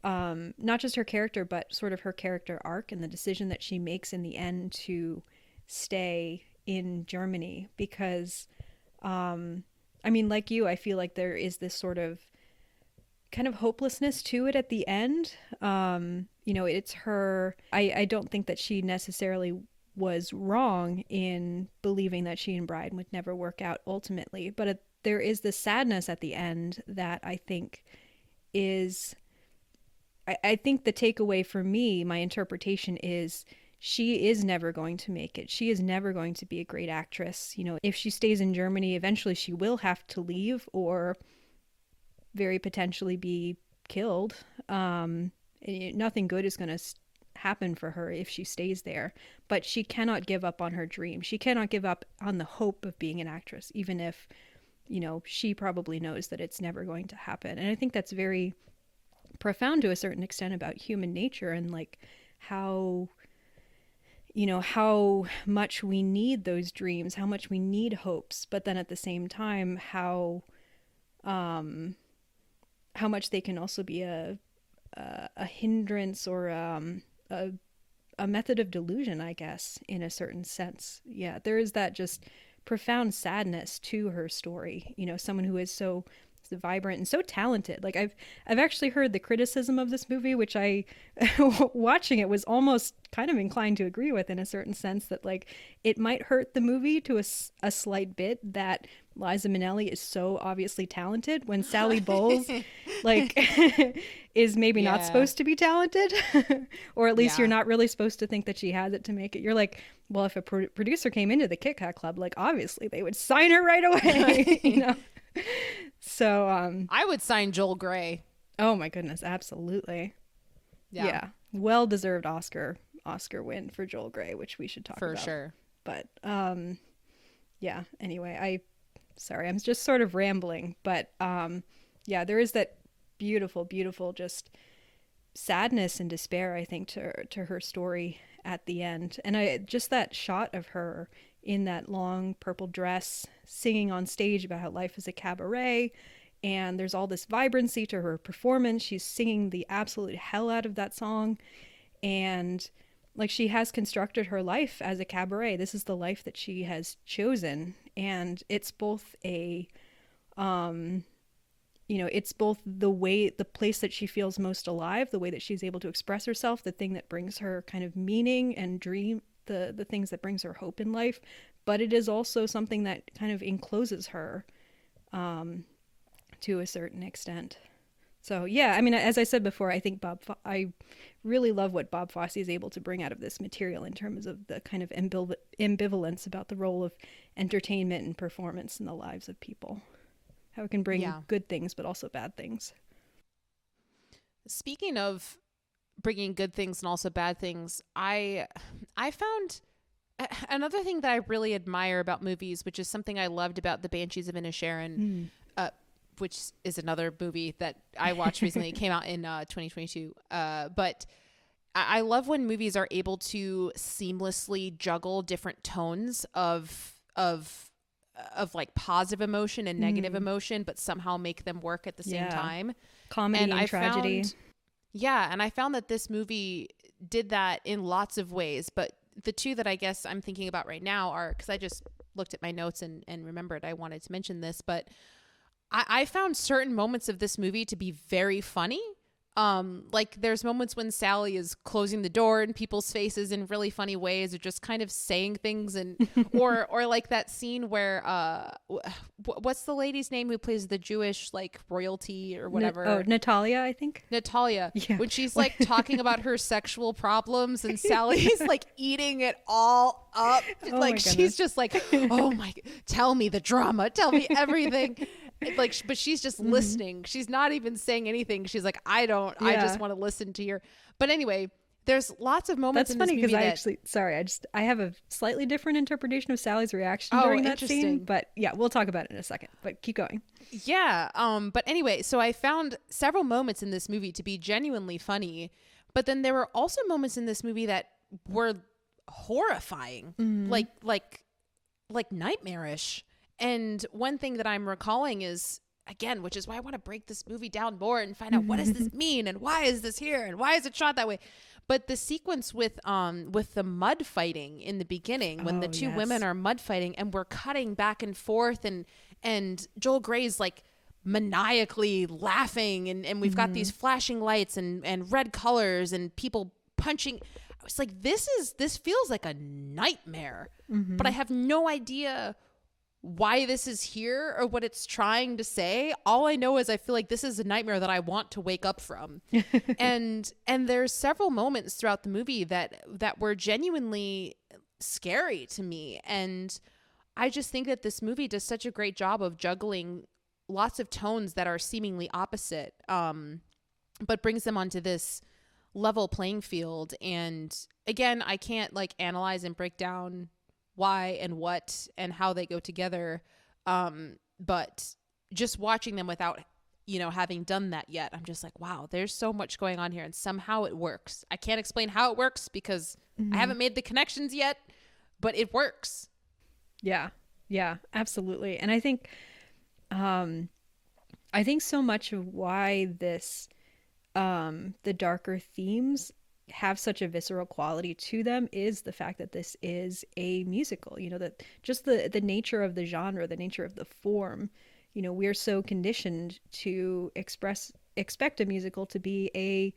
not just her character, but sort of her character arc and the decision that she makes in the end to stay in Germany. Because, I mean, like you, I feel like there is this sort of kind of hopelessness to it at the end. It's her, I don't think that she necessarily was wrong in believing that she and Brian would never work out ultimately, but there is this sadness at the end that I think is, I think the takeaway for me, my interpretation is she is never going to make it. She is never going to be a great actress. If she stays in Germany, eventually she will have to leave or very potentially be killed. Nothing good is going to happen for her if she stays there, but she cannot give up on her dream. She cannot give up on the hope of being an actress, even if, she probably knows that it's never going to happen. And I think that's very profound to a certain extent about human nature and like how much we need those dreams, how much we need hopes, but then at the same time, how much they can also be a hindrance or a method of delusion, I guess, in a certain sense. Yeah, there is that just profound sadness to her story. Someone who is so vibrant and so talented. Like I've actually heard the criticism of this movie, which I watching it was almost kind of inclined to agree with in a certain sense, that like it might hurt the movie to a slight bit that Liza Minnelli is so obviously talented when Sally Bowles like is maybe not Yeah. supposed to be talented or at least you're Yeah. not really supposed to think that she has it to make it. You're like, well, if a producer came into the Kit Kat Club, like obviously they would sign her right away, you know. So I would sign Joel Grey. oh my goodness, absolutely. Yeah. Yeah, well deserved Oscar win for Joel Grey, which we should talk For about. sure. But yeah, anyway, sorry, I'm just sort of rambling, but yeah, there is that beautiful just sadness and despair, I think, to her story at the end. And I just that shot of her in that long purple dress singing on stage about how life is a cabaret, and there's all this vibrancy to her performance. She's singing the absolute hell out of that song, and like she has constructed her life as a cabaret. This is the life that she has chosen, and it's both a you know, it's both the place that she feels most alive, the way that she's able to express herself, the thing that brings her kind of meaning and dream, the things that brings her hope in life, but it is also something that kind of encloses her to a certain extent. So yeah, I mean, as I said before, I think I really love what Bob Fosse is able to bring out of this material in terms of the kind of ambivalence about the role of entertainment and performance in the lives of people. How it can bring good things, but also bad things. Speaking of bringing good things and also bad things, I found another thing that I really admire about movies, which is something I loved about The Banshees of Inisherin, which is another movie that I watched recently. It came out in 2022. But I love when movies are able to seamlessly juggle different tones of like positive emotion and negative emotion, but somehow make them work at the same time. Comedy and tragedy. And I found that this movie did that in lots of ways, but the two that I guess I'm thinking about right now are, because I just looked at my notes and remembered I wanted to mention this, but I found certain moments of this movie to be very funny. Like there's moments when Sally is closing the door in people's faces in really funny ways, or just kind of saying things, and or like that scene where what's the lady's name who plays the Jewish like royalty or whatever? Natalia, I think. Natalia. Yeah. When she's like talking about her sexual problems and Sally's like eating it all up. Oh like she's just like, oh my, tell me the drama, tell me everything. Like, but she's just listening. She's not even saying anything. She's like, I just want to listen to your. But anyway, there's lots of moments. That's funny because I have a slightly different interpretation of Sally's reaction during that scene. But yeah, we'll talk about it in a second. But keep going. Yeah. But anyway, so I found several moments in this movie to be genuinely funny, but then there were also moments in this movie that were horrifying, like nightmarish. And one thing that I'm recalling is, again, which is why I want to break this movie down more and find out what does this mean and why is this here and why is it shot that way. But the sequence with the mud fighting in the beginning, when the two women are mud fighting and we're cutting back and forth, and Joel Grey's like maniacally laughing, and we've got these flashing lights and red colors and people punching. I was like, this feels like a nightmare, but I have no idea why this is here or what it's trying to say. All I know is I feel like this is a nightmare that I want to wake up from. and there's several moments throughout the movie that were genuinely scary to me. And I just think that this movie does such a great job of juggling lots of tones that are seemingly opposite, but brings them onto this level playing field. And again, I can't like analyze and break down why and what and how they go together. But just watching them without, having done that yet, I'm just like, wow, there's so much going on here and somehow it works. I can't explain how it works because I haven't made the connections yet, but it works. Yeah, absolutely. And I think so much of why this, the darker themes have such a visceral quality to them is the fact that this is a musical, that just the nature of the genre, the nature of the form, we're so conditioned to expect a musical to be a,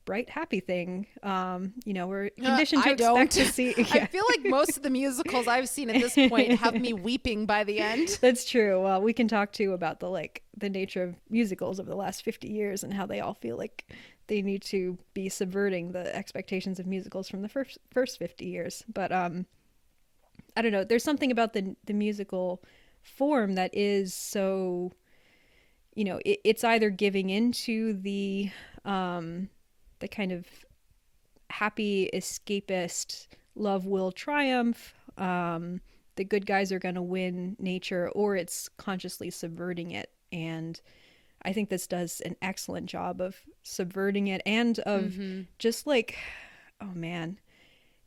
bright, happy thing. We're conditioned to I expect don't. to see. I Yeah, feel like most of the musicals I've seen at this point have me weeping by the end. that's true. Well, we can talk too about the nature of musicals over the last 50 years and how they all feel like they need to be subverting the expectations of musicals from the first 50 years. But I don't know. There's something about the musical form that is so, it's either giving into the kind of happy escapist love will triumph, the good guys are going to win nature, or it's consciously subverting it. And I think this does an excellent job of subverting it and of just like, oh man,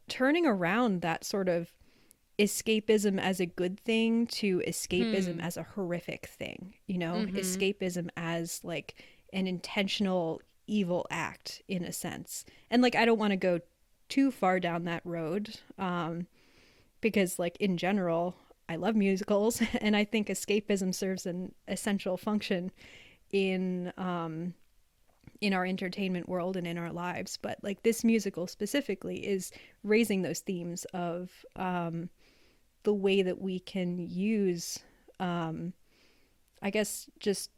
turning around that sort of escapism as a good thing to escapism as a horrific thing, escapism as like an intentional evil act in a sense. And like, I don't want to go too far down that road, because like in general, I love musicals and I think escapism serves an essential function in our entertainment world and in our lives. But like this musical specifically is raising those themes of the way that we can use, I guess, just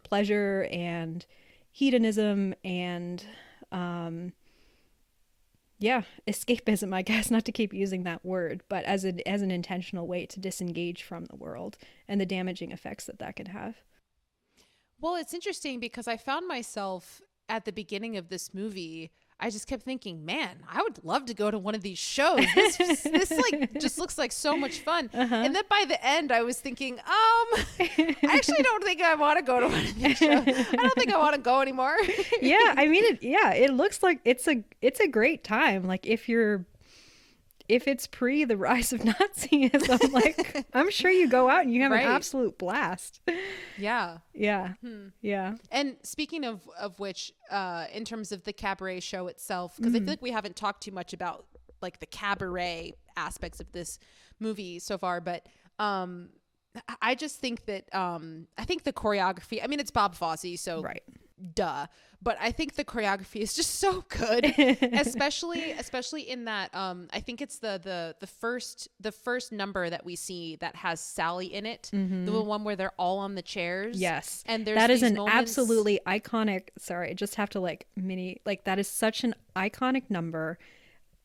pleasure and hedonism and escapism, I guess, not to keep using that word, but as an intentional way to disengage from the world and the damaging effects that can have. Well, it's interesting because I found myself at the beginning of this movie, I just kept thinking, man, I would love to go to one of these shows. This like just looks like so much fun. And then by the end, I was thinking, I actually don't think I want to go to one of these shows. I don't think I want to go anymore. Yeah, I mean, it looks like it's a great time. Like if it's pre the rise of Nazism, like I'm sure you go out and you have an absolute blast. Yeah. Yeah. Yeah. And speaking of which, in terms of the cabaret show itself, because I feel like we haven't talked too much about like the cabaret aspects of this movie so far, but I just think that I think the choreography, I mean, it's Bob Fosse, so duh. But I think the choreography is just so good, especially in that I think it's the first number that we see that has Sally in it, the one where they're all on the chairs. Yes, and there's that is an moments... absolutely iconic. Sorry, I just have to that is such an iconic number.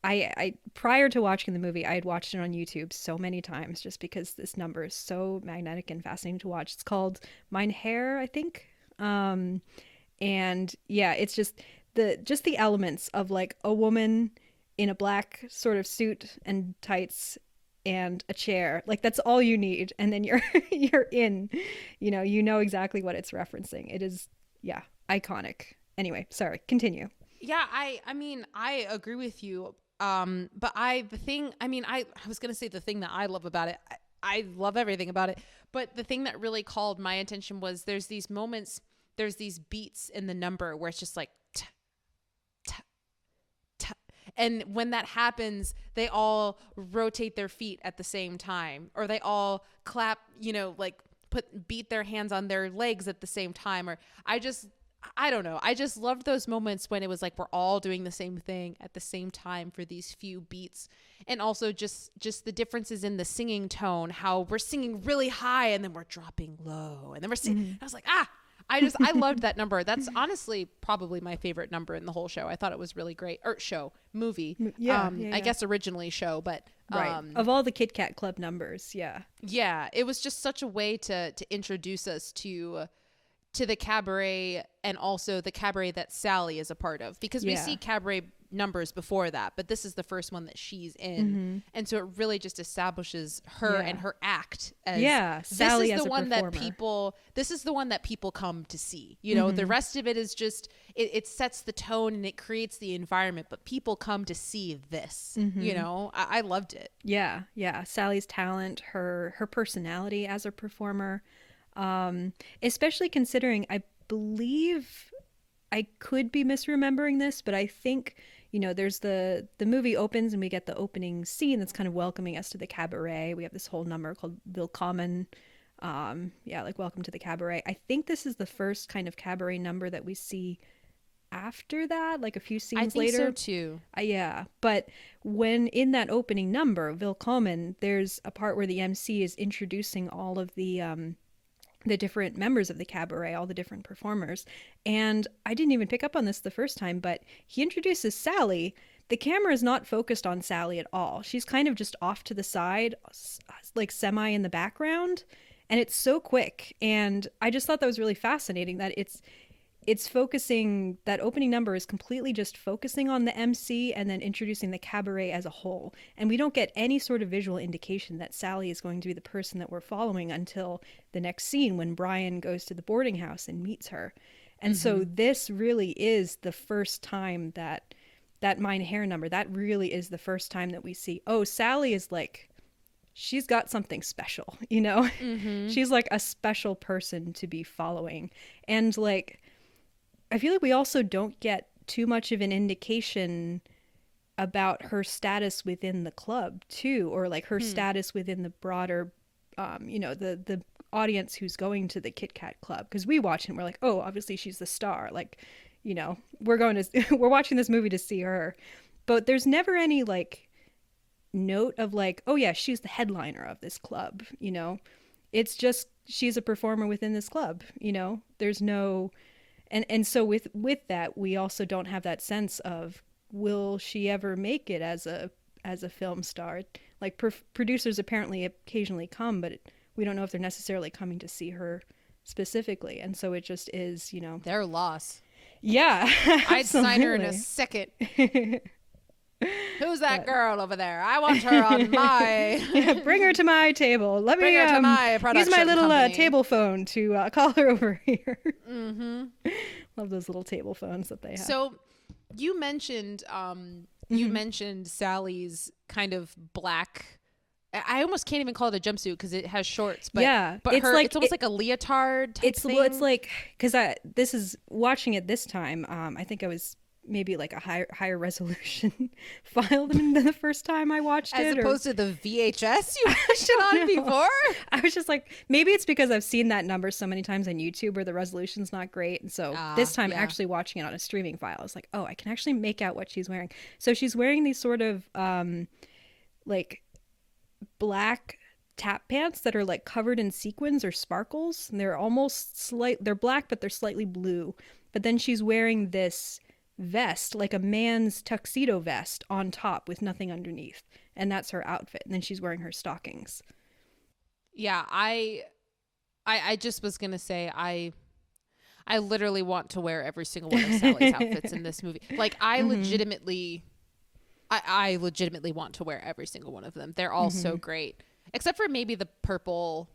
I prior to watching the movie, I had watched it on YouTube so many times just because this number is so magnetic and fascinating to watch. It's called Mein Herr, I think. And yeah, it's just the elements of like a woman in a black sort of suit and tights and a chair. Like that's all you need. And then you're in, you know exactly what it's referencing. It is, iconic. Anyway, sorry, continue. Yeah, I mean, I agree with you. But I was going to say the thing that I love about it. I love everything about it. But the thing that really called my attention was there's these moments, there's these beats in the number where it's just like, t, t, t. And when that happens, they all rotate their feet at the same time, or they all clap, like beat their hands on their legs at the same time. Or I don't know. I just loved those moments when it was like we're all doing the same thing at the same time for these few beats. And also just the differences in the singing tone, how we're singing really high and then we're dropping low and then we're singing. I was like, I loved that number. That's honestly probably my favorite number in the whole show. I thought it was really great. Or movie. Yeah. I guess originally show, but of all the Kit Kat Club numbers. Yeah. Yeah. It was just such a way to introduce us to the cabaret, and also the cabaret that Sally is a part of, because we see cabaret numbers before that, but this is the first one that she's in. And so it really just establishes her and her act as Sally this is as the a one performer. this is the one that people come to see. The rest of it is just it sets the tone and it creates the environment, but people come to see this. I loved it. Yeah, Sally's talent, her personality as a performer, especially considering, I believe, I could be misremembering this, but I think, there's the movie opens and we get the opening scene that's kind of welcoming us to the cabaret. We have this whole number called Willkommen, Yeah, like Welcome to the Cabaret. I think this is the first kind of cabaret number that we see after that, like a few I scenes think so later. too. Yeah, but when in that opening number, Willkommen, there's a part where the MC is introducing all of the different members of the cabaret, all the different performers. And I didn't even pick up on this the first time, but he introduces Sally. The camera is not focused on Sally at all. She's kind of just off to the side, like semi in the background. And it's so quick. And I just thought that was really fascinating that it's focusing, that opening number is completely just focusing on the MC and then introducing the cabaret as a whole. And we don't get any sort of visual indication that Sally is going to be the person that we're following until the next scene when Brian goes to the boarding house and meets her. And so this really is the first time that Mine Hair number, that really is the first time that we see, oh, Sally is like, she's got something special, you know? She's like a special person to be following. And like, I feel like we also don't get too much of an indication about her status within the club too, or like her status within the broader, the audience who's going to the Kit Kat Club. Because we watch it and we're like, oh, obviously she's the star. Like, we're watching this movie to see her. But there's never any like note of like, oh yeah, she's the headliner of this club. It's just she's a performer within this club. There's no. And so with that, we also don't have that sense of, will she ever make it as a film star? Like producers apparently occasionally come, but we don't know if they're necessarily coming to see her specifically. And so it just is, Their loss. Yeah, I'd sign her in a second. Who's that girl over there? I want her on my... bring her to my table. Let bring me her to my use my little table phone to call her over here. Love those little table phones that they have. So you mentioned you mentioned Sally's kind of black... I almost can't even call it a jumpsuit because it has shorts. But yeah, but it's almost like a leotard type thing. Well, it's like, because this is watching it this time. I think I was maybe like a higher resolution file than the first time I watched it. As opposed to the VHS you watched it on before? I was just like, maybe it's because I've seen that number so many times on YouTube where the resolution's not great. And so this time actually watching it on a streaming file, I was like, oh, I can actually make out what she's wearing. So she's wearing these sort of like black tap pants that are like covered in sequins or sparkles. And they're almost they're black, but they're slightly blue. But then she's wearing this vest, like a man's tuxedo vest on top with nothing underneath, and that's her outfit. And then she's wearing her stockings. Yeah, I just was gonna say I literally want to wear every single one of Sally's outfits in this movie. Like I legitimately want to wear every single one of them. They're all so great, except for maybe the purple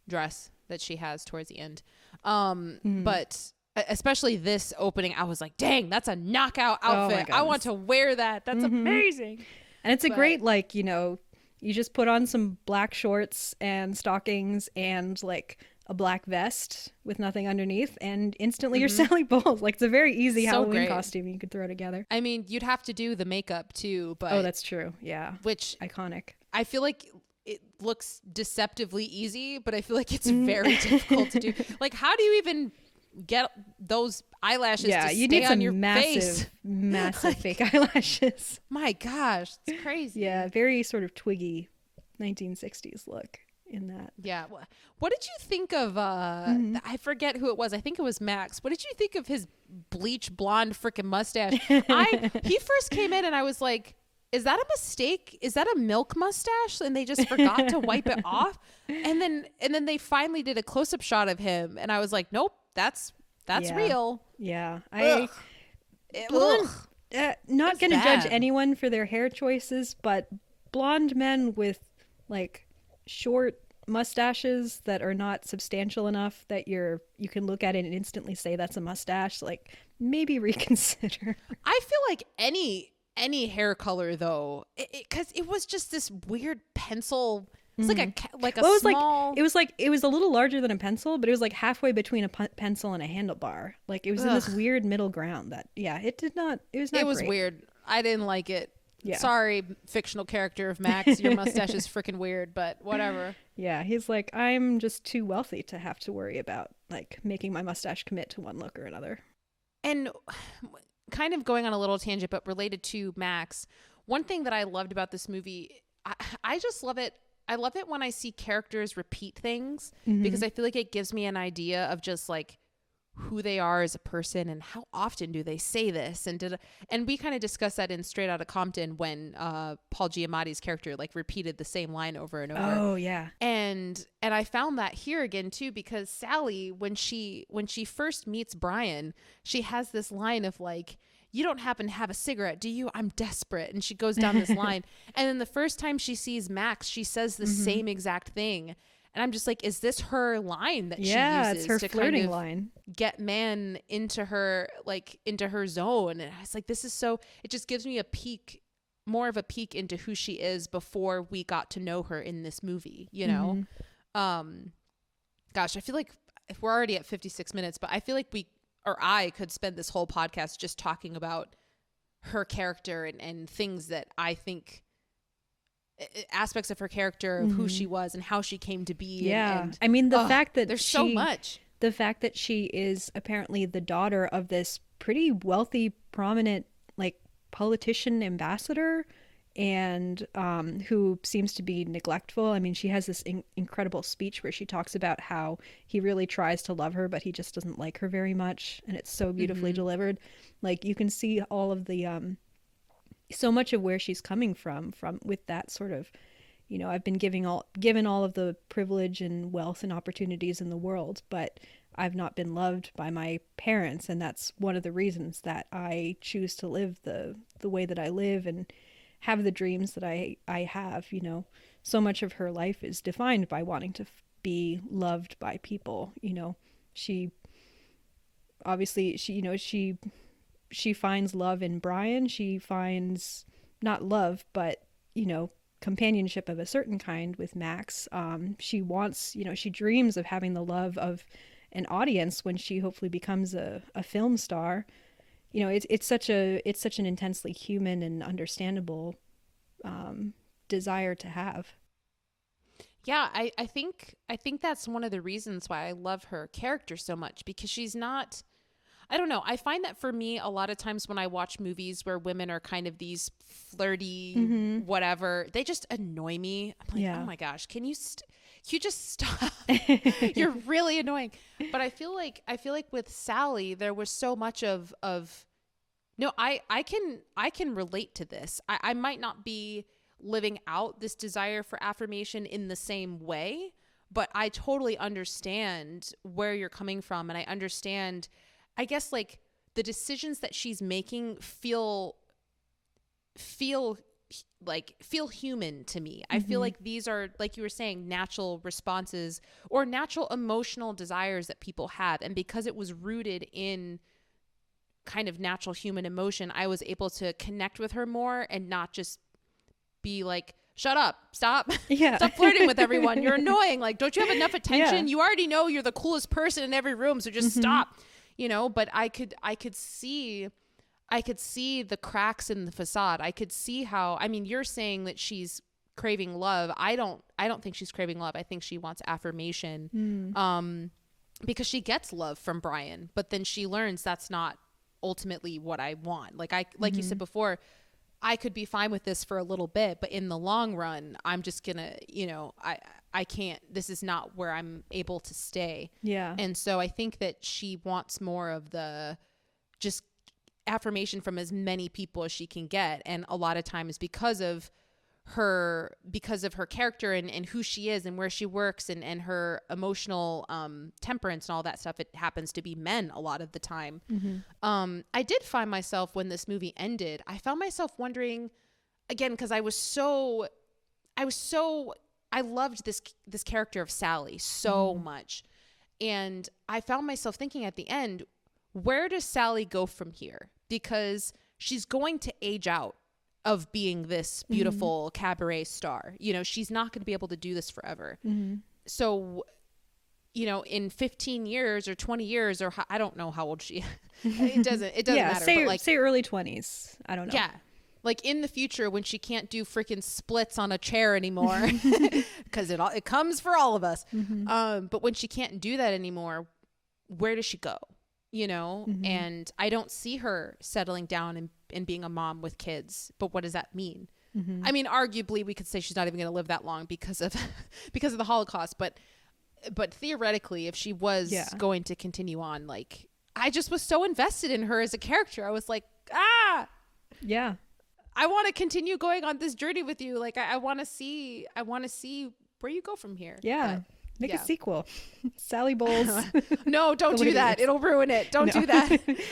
dress that she has towards the end. But especially this opening, I was like, dang, that's a knockout outfit. I want to wear that. That's amazing. And it's a great, like, you just put on some black shorts and stockings and like a black vest with nothing underneath, and instantly you're Sally Bowles. Like, it's a very easy Halloween costume you could throw together. I mean, you'd have to do the makeup too, but oh, that's true. Yeah. Which iconic. I feel like it looks deceptively easy, but I feel like it's very difficult to do. Like, how do you even get those eyelashes to stay you need on some your massive like, fake eyelashes. My gosh, it's crazy. Yeah, very sort of twiggy 1960s look in that. Yeah. What did you think of I forget who it was. I think it was Max. What did you think of his bleach blonde freaking mustache? He first came in and I was like, is that a mistake? Is that a milk mustache? And they just forgot to wipe it off. And then they finally did a close-up shot of him and I was like, nope, that's real. Yeah. Blonde, not going to judge anyone for their hair choices, but blonde men with like short mustaches that are not substantial enough that you can look at it and instantly say that's a mustache, like maybe reconsider. I feel like any hair color though, because it was just this weird pencil. It's like a small. It was a little larger than a pencil, but it was like halfway between a pencil and a handlebar. Like it was in this weird middle ground. That it was not. It was great. Weird. I didn't like it. Yeah. Sorry, fictional character of Max, your mustache is freaking weird, but whatever. Yeah, he's like, I'm just too wealthy to have to worry about like making my mustache commit to one look or another. And kind of going on a little tangent, but related to Max, one thing that I loved about this movie, I just love it. I love it when I see characters repeat things because I feel like it gives me an idea of just like who they are as a person and how often do they say this, and we kind of discussed that in Straight Outta Compton when Paul Giamatti's character like repeated the same line over and over. Oh yeah. And I found that here again too, because Sally, when she first meets Brian, she has this line of like, you don't happen to have a cigarette, do you? I'm desperate. And she goes down this line. And then the first time she sees Max, she says the same exact thing. And I'm just like, is this her line that she uses it's her to flirting kind of line. get man into her, like into her zone? And I was like, this is so, it just gives me more of a peek into who she is before we got to know her in this movie, you know? Gosh, I feel like we're already at 56 minutes, but I feel like I could spend this whole podcast just talking about her character and things that I think, aspects of her character, of who she was and how she came to be. Yeah. And I mean, the fact that there's so much. The fact that she is apparently the daughter of this pretty wealthy, prominent, like politician ambassador, and who seems to be neglectful. I mean, she has this incredible speech where she talks about how he really tries to love her, but he just doesn't like her very much. And it's so beautifully delivered. Like you can see all of the, so much of where she's coming from with that sort of, you know, I've been given all of the privilege and wealth and opportunities in the world, but I've not been loved by my parents. And that's one of the reasons that I choose to live the way that I live and have the dreams that I have. You know, so much of her life is defined by wanting to be loved by people. You know, she finds love in Brian. She finds not love, but, you know, companionship of a certain kind with Max. She wants, you know, she dreams of having the love of an audience when she hopefully becomes a film star. You know, it's such an intensely human and understandable desire to have. Yeah, I think that's one of the reasons why I love her character so much, because she's not, I don't know. I find that for me, a lot of times when I watch movies where women are kind of these flirty, whatever, they just annoy me. I'm like, oh my gosh, can you just stop? You're really annoying. But I feel like with Sally, there was so much of no, I can relate to this. I might not be living out this desire for affirmation in the same way, but I totally understand where you're coming from, and I understand, I guess, like the decisions that she's making feel human to me. I feel like these are, like you were saying, natural responses or natural emotional desires that people have. And because it was rooted in kind of natural human emotion, I was able to connect with her more and not just be like, shut up, stop flirting with everyone, you're annoying, like, don't you have enough attention? You already know you're the coolest person in every room, so just stop, you know. But I could see the cracks in the facade. I could see how, I mean, you're saying that she's craving love. I don't think she's craving love. I think she wants affirmation. Because she gets love from Brian, but then she learns that's not ultimately what I want. Like you said before, I could be fine with this for a little bit, but in the long run, I'm just gonna, you know, I can't, this is not where I'm able to stay. Yeah. And so I think that she wants more of the just affirmation from as many people as she can get. And a lot of times because of her character and who she is and where she works and her emotional temperance and all that stuff, it happens to be men a lot of the time. I did find myself, when this movie ended, I found myself wondering again, because I loved this character of Sally so much, and I found myself thinking at the end, where does Sally go from here? Because she's going to age out of being this beautiful cabaret star. You know, she's not going to be able to do this forever. So, you know, in 15 years or 20 years, I don't know how old she is. It doesn't matter. Say, but like, say early 20s. I don't know. Yeah. Like in the future when she can't do freaking splits on a chair anymore, because it comes for all of us. But when she can't do that anymore, where does she go? You know? And I don't see her settling down and being a mom with kids. But what does that mean? I mean, arguably we could say she's not even going to live that long because of the Holocaust. But theoretically, if she was going to continue on, like, I just was so invested in her as a character. I was like, yeah, I want to continue going on this journey with you. Like, I want to see where you go from here. Yeah. But, make a sequel. Sally Bowles. No, don't do that. It'll ruin it. Don't do that.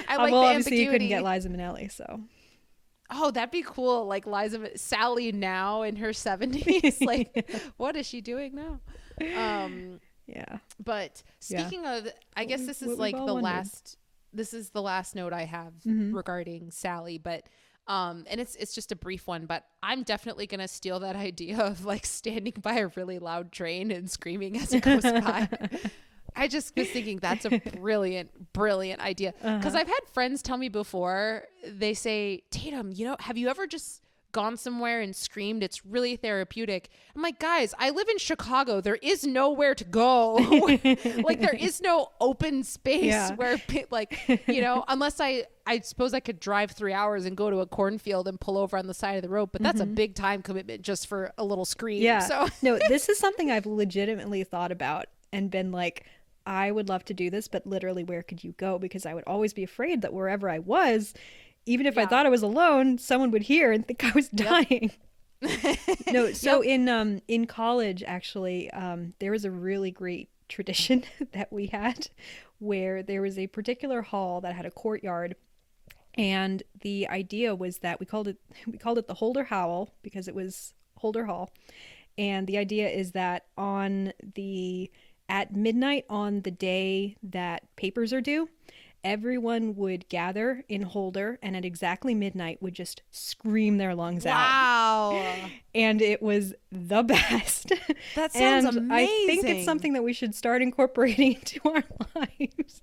I like the obviously ambiguity. You couldn't get Liza Minnelli, so. Oh, that'd be cool. Like Sally now in her 70s. Like, what is she doing now? Yeah. But speaking of, I guess this is like this is the last note I have regarding Sally, but and it's just a brief one, but I'm definitely going to steal that idea of like standing by a really loud train and screaming as it goes by. I just was thinking that's a brilliant idea. Because I've had friends tell me before, they say, Tatum, have you ever just gone somewhere and screamed? It's really therapeutic. I'm like, guys, I live in Chicago. There is nowhere to go. Like, there is no open space where, like, unless I suppose I could drive 3 hours and go to a cornfield and pull over on the side of the road, but that's a big time commitment just for a little scream. Yeah. So No, this is something I've legitimately thought about and been like, I would love to do this, but literally where could you go? Because I would always be afraid that wherever I was, even if I thought I was alone, someone would hear and think I was dying. No, so in college, actually, there was a really great tradition that we had where there was a particular hall that had a courtyard, and the idea was that we called it the Holder Howl because it was Holder Hall, and the idea is that at midnight on the day that papers are due, everyone would gather in Holder and at exactly midnight would just scream their lungs out. Wow. And it was the best. That sounds and amazing. I think it's something that we should start incorporating into our lives.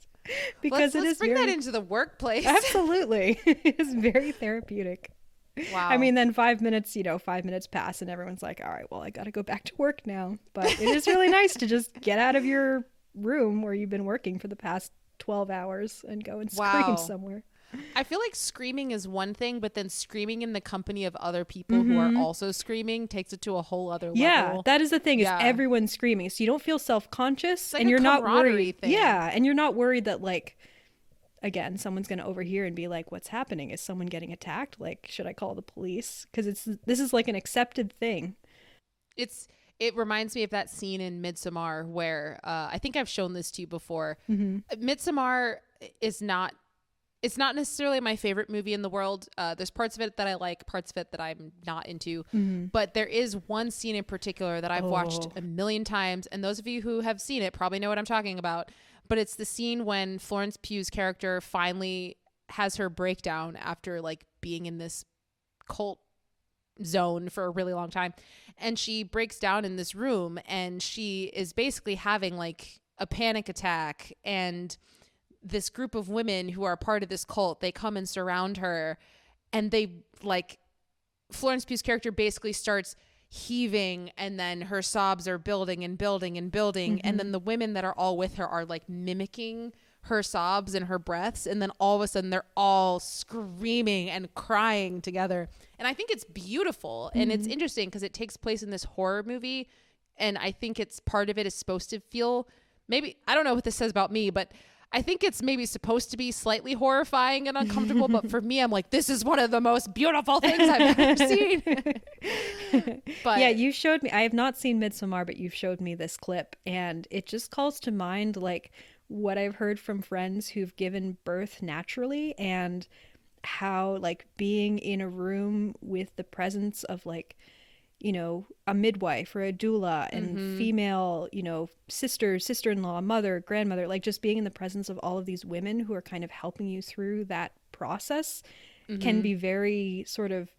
Because let's bring that into the workplace. Absolutely. It's very therapeutic. Wow. I mean, then 5 minutes, 5 minutes pass and everyone's like, all right, well, I got to go back to work now. But it is really nice to just get out of your room where you've been working for the past 12 hours and go and scream somewhere. I feel like screaming is one thing, but then screaming in the company of other people who are also screaming takes it to a whole other level. Yeah, that is the thing, is everyone's screaming. So you don't feel self-conscious like and you're not worried. Thing. Yeah, and you're not worried that, like, again, someone's going to overhear and be like, what's happening? Is someone getting attacked? Like, should I call the police? Because this is like an accepted thing. It reminds me of that scene in Midsommar where I think I've shown this to you before. Midsommar is not necessarily my favorite movie in the world. There's parts of it that I like, parts of it that I'm not into. But there is one scene in particular that I've watched a million times. And those of you who have seen it probably know what I'm talking about. But it's the scene when Florence Pugh's character finally has her breakdown after like being in this cult zone for a really long time. And she breaks down in this room and she is basically having like a panic attack, and this group of women who are part of this cult, they come and surround her, and they like Florence Pugh's character basically starts heaving, and then her sobs are building and building and building. And then the women that are all with her are like mimicking her sobs and her breaths, and then all of a sudden they're all screaming and crying together. And I think it's beautiful. And it's interesting because it takes place in this horror movie, and I think it's part of it is supposed to feel, maybe, I don't know what this says about me, but I think it's maybe supposed to be slightly horrifying and uncomfortable. But for me, I'm like, this is one of the most beautiful things I've ever seen. But yeah, you showed me, I have not seen Midsommar, but you've showed me this clip, and it just calls to mind like what I've heard from friends who've given birth naturally, and how like being in a room with the presence of like, a midwife or a doula and female, sister-in-law, mother, grandmother, like just being in the presence of all of these women who are kind of helping you through that process can be very sort of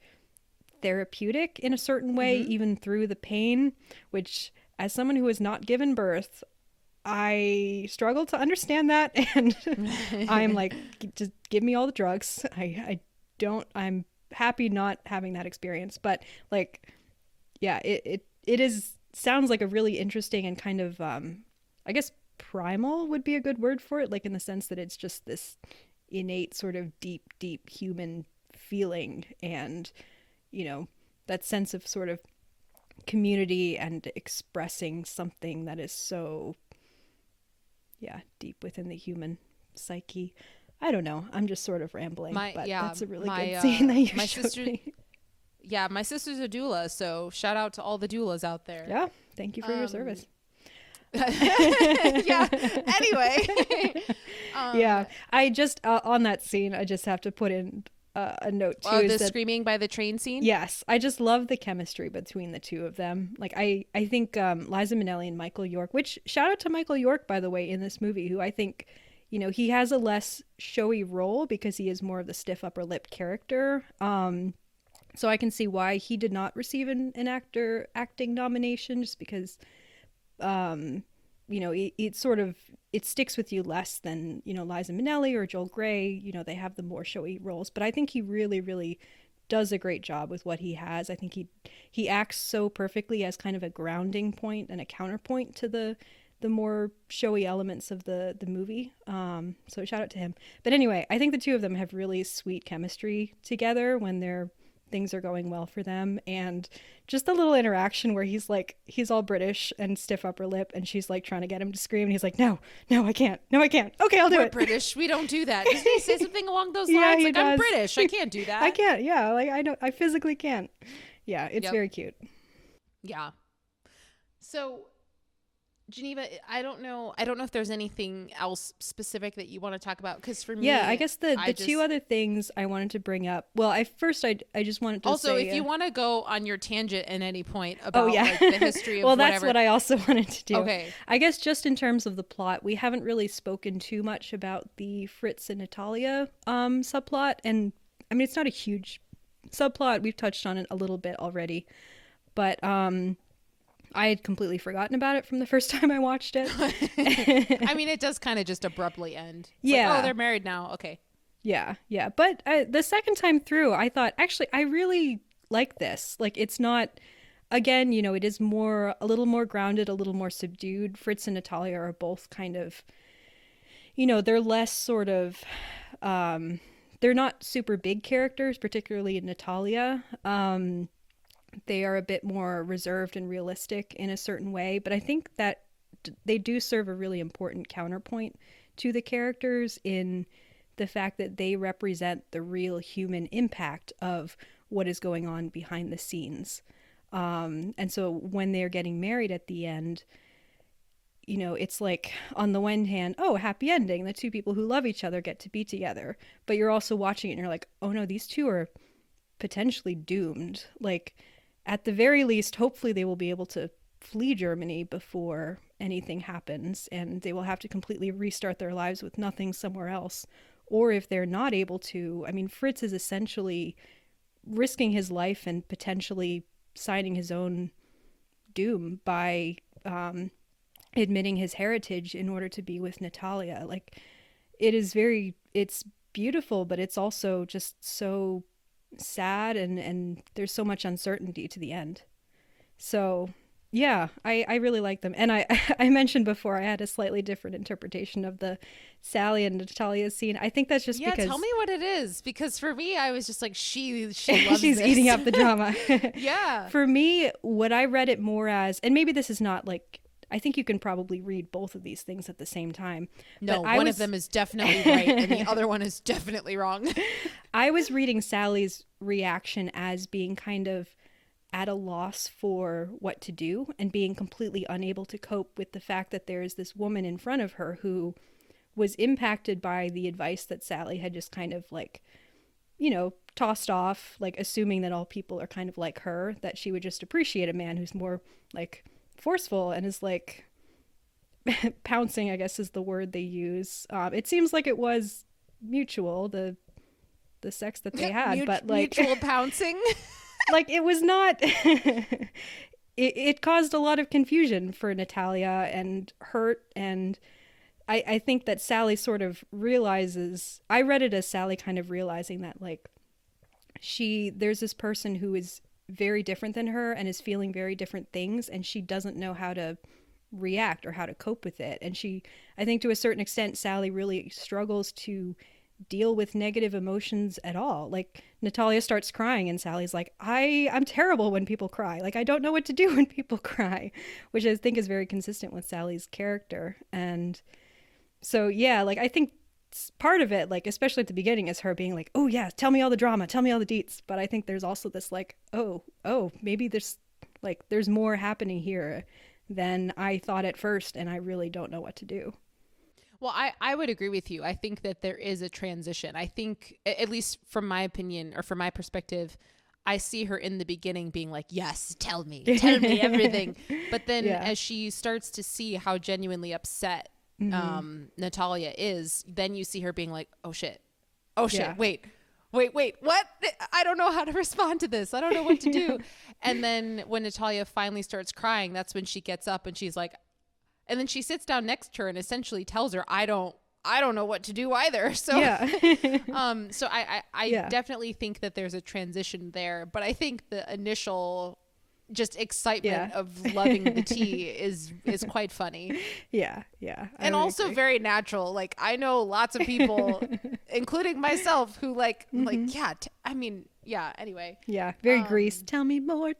therapeutic in a certain way, even through the pain, which as someone who has not given birth, I struggle to understand that. And I'm like, just give me all the drugs. I'm happy not having that experience. But like, yeah, it is sounds like a really interesting and kind of I guess primal would be a good word for it, like in the sense that it's just this innate sort of deep human feeling, and that sense of sort of community and expressing something that is so, yeah, deep within the human psyche. I don't know, I'm just sort of rambling, but that's a really good scene that you showed me. Yeah, my sister's a doula, so shout out to all the doulas out there. Yeah, thank you for your service. Yeah. Anyway. Yeah, I just on that scene, I just have to put in a note too. The screaming by the train scene. Yes, I just love the chemistry between the two of them. Like I think Liza Minnelli and Michael York. Which shout out to Michael York, by the way, in this movie, who I think, he has a less showy role because he is more of the stiff upper lip character. So I can see why he did not receive an acting nomination, just because it sticks with you less than Liza Minnelli or Joel Grey. They have the more showy roles, but I think he really, really does a great job with what he has. I think he acts so perfectly as kind of a grounding point and a counterpoint to the more showy elements of the movie. So shout out to him. But anyway, I think the two of them have really sweet chemistry together when things are going well for them. And just the little interaction where he's all British and stiff upper lip, and she's like trying to get him to scream, and he's like, no, I can't. Okay, I'll do it. We're British, we don't do that. Doesn't he say something along those lines? Like, I'm British, I can't do that. I can't. Yeah, like I physically can't. Yeah, it's very cute. Yeah. So Geneva, I don't know if there's anything else specific that you want to talk about, because for me, yeah, I guess the two other things I wanted to bring up. Well, I just wanted to also say, if you want to go on your tangent at any point about the history of well, whatever. That's what I also wanted to do. Okay, I guess just in terms of the plot, we haven't really spoken too much about the Fritz and Natalia subplot, and I mean, it's not a huge subplot. We've touched on it a little bit already, but I had completely forgotten about it from the first time I watched it. I mean, it does kind of just abruptly end. It's yeah. like, oh, they're married now. Okay. Yeah. But the second time through, I thought, actually, I really like this. Like, it's not, again, it is a little more grounded, a little more subdued. Fritz and Natalia are both kind of, they're less sort of, they're not super big characters, particularly Natalia. They are a bit more reserved and realistic in a certain way, but I think that they do serve a really important counterpoint to the characters in the fact that they represent the real human impact of what is going on behind the scenes. And so when they're getting married at the end, it's like, on the one hand, oh, happy ending, the two people who love each other get to be together, but you're also watching it and you're like, oh no, these two are potentially doomed. Like, at the very least, hopefully they will be able to flee Germany before anything happens, and they will have to completely restart their lives with nothing somewhere else. Or if they're not able to, I mean, Fritz is essentially risking his life and potentially signing his own doom by admitting his heritage in order to be with Natalia. Like, it's beautiful, but it's also just so sad, and there's so much uncertainty to the end. So yeah, I really like them. And I mentioned before I had a slightly different interpretation of the Sally and Natalia's scene. I think that's just because, tell me what it is, because for me I was just like, she loves she's this. Eating up the drama. Yeah. For me, what I read it more as, and maybe this is not like, I think you can probably read both of these things at the same time. No, one of them is definitely right and the other one is definitely wrong. I was reading Sally's reaction as being kind of at a loss for what to do and being completely unable to cope with the fact that there is this woman in front of her who was impacted by the advice that Sally had just kind of like, tossed off, like assuming that all people are kind of like her, that she would just appreciate a man who's more like forceful and is like pouncing, I guess is the word they use. It seems like it was mutual, the sex that they had, but like mutual pouncing. Like, it was not it caused a lot of confusion for Natalia and hurt, and I think that Sally sort of realizes, I read it as Sally kind of realizing that like there's this person who is very different than her and is feeling very different things, and she doesn't know how to react or how to cope with it. And I think to a certain extent, Sally really struggles to deal with negative emotions at all. Like, Natalia starts crying and Sally's like, I'm terrible when people cry. Like, I don't know what to do when people cry, which I think is very consistent with Sally's character. And so, yeah, like, I think part of it, like, especially at the beginning, is her being like, oh yeah, tell me all the drama, tell me all the deets. But I think there's also this like, oh, maybe there's more happening here than I thought at first, and I really don't know what to do. Well, I would agree with you. I think that there is a transition. I think, at least from my opinion or from my perspective, I see her in the beginning being like, yes, tell me everything. But then as she starts to see how genuinely upset Natalia is, then you see her being like, oh shit, wait, what? I don't know how to respond to this. I don't know what to do. And then when Natalia finally starts crying, that's when she gets up and she's like, and then she sits down next to her and essentially tells her, I don't know what to do either. So, so I definitely think that there's a transition there, but I think the initial just excitement of loving the tea is quite funny. Yeah. And also agree. Very natural. Like, I know lots of people, including myself, who anyway. Yeah, very Grease. Tell me more.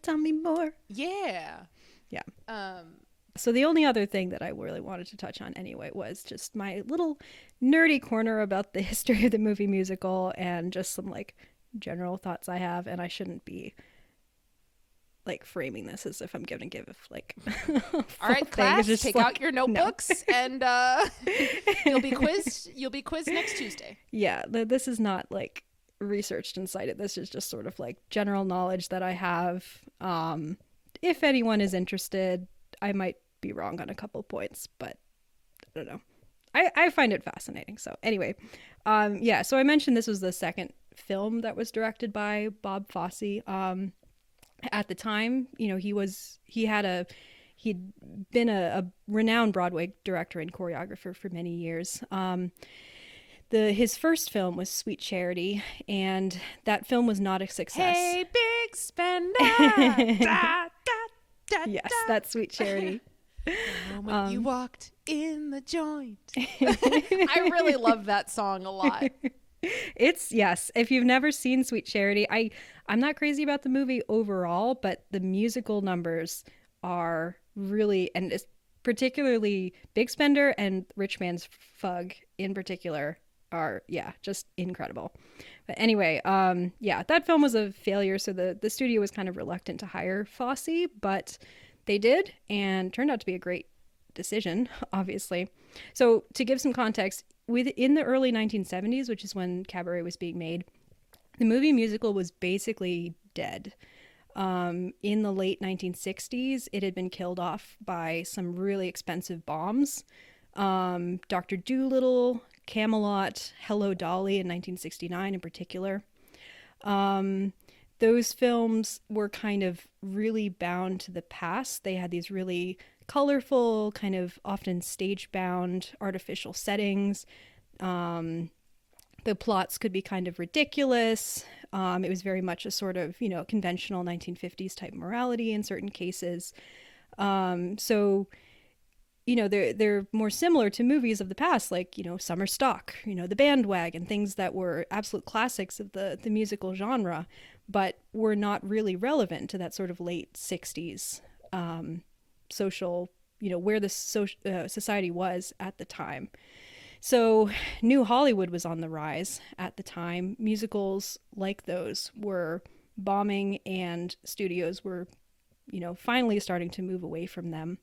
Yeah. So the only other thing that I really wanted to touch on anyway was just my little nerdy corner about the history of the movie musical and just some like general thoughts I have, and I shouldn't be like framing this as if I'm going to give like all right, class, take out your notebooks and you'll be quizzed next Tuesday. Yeah, this is not like researched and cited. This is just sort of like general knowledge that I have. If anyone is interested, I might be wrong on a couple points, but I don't know. I find it fascinating. So anyway, so I mentioned this was the second film that was directed by Bob Fosse. At the time, he'd been a renowned Broadway director and choreographer for many years. His first film was Sweet Charity, and that film was not a success. Hey, big spender. Da, da, da, yes, that's Sweet Charity. The moment you walked in the joint. I really love that song a lot. If you've never seen Sweet Charity, I'm not crazy about the movie overall, but the musical numbers are really, and it's particularly Big Spender and Rich Man's Fug in particular are just incredible. But anyway, that film was a failure, so the studio was kind of reluctant to hire Fosse, but they did, and turned out to be a great decision, obviously. So to give some context, in the early 1970s, which is when Cabaret was being made, the movie musical was basically dead. In the late 1960s, it had been killed off by some really expensive bombs. Dr. Dolittle, Camelot, Hello Dolly in 1969 in particular. Those films were kind of really bound to the past. They had these really colorful, kind of often stage-bound artificial settings. The plots could be kind of ridiculous. It was very much a sort of, conventional 1950s type morality in certain cases. They're more similar to movies of the past, like, Summer Stock, The Bandwagon, things that were absolute classics of the musical genre, but were not really relevant to that sort of late 60s social, where the society was at the time. So New Hollywood was on the rise at the time. Musicals like those were bombing, and studios were, finally starting to move away from them.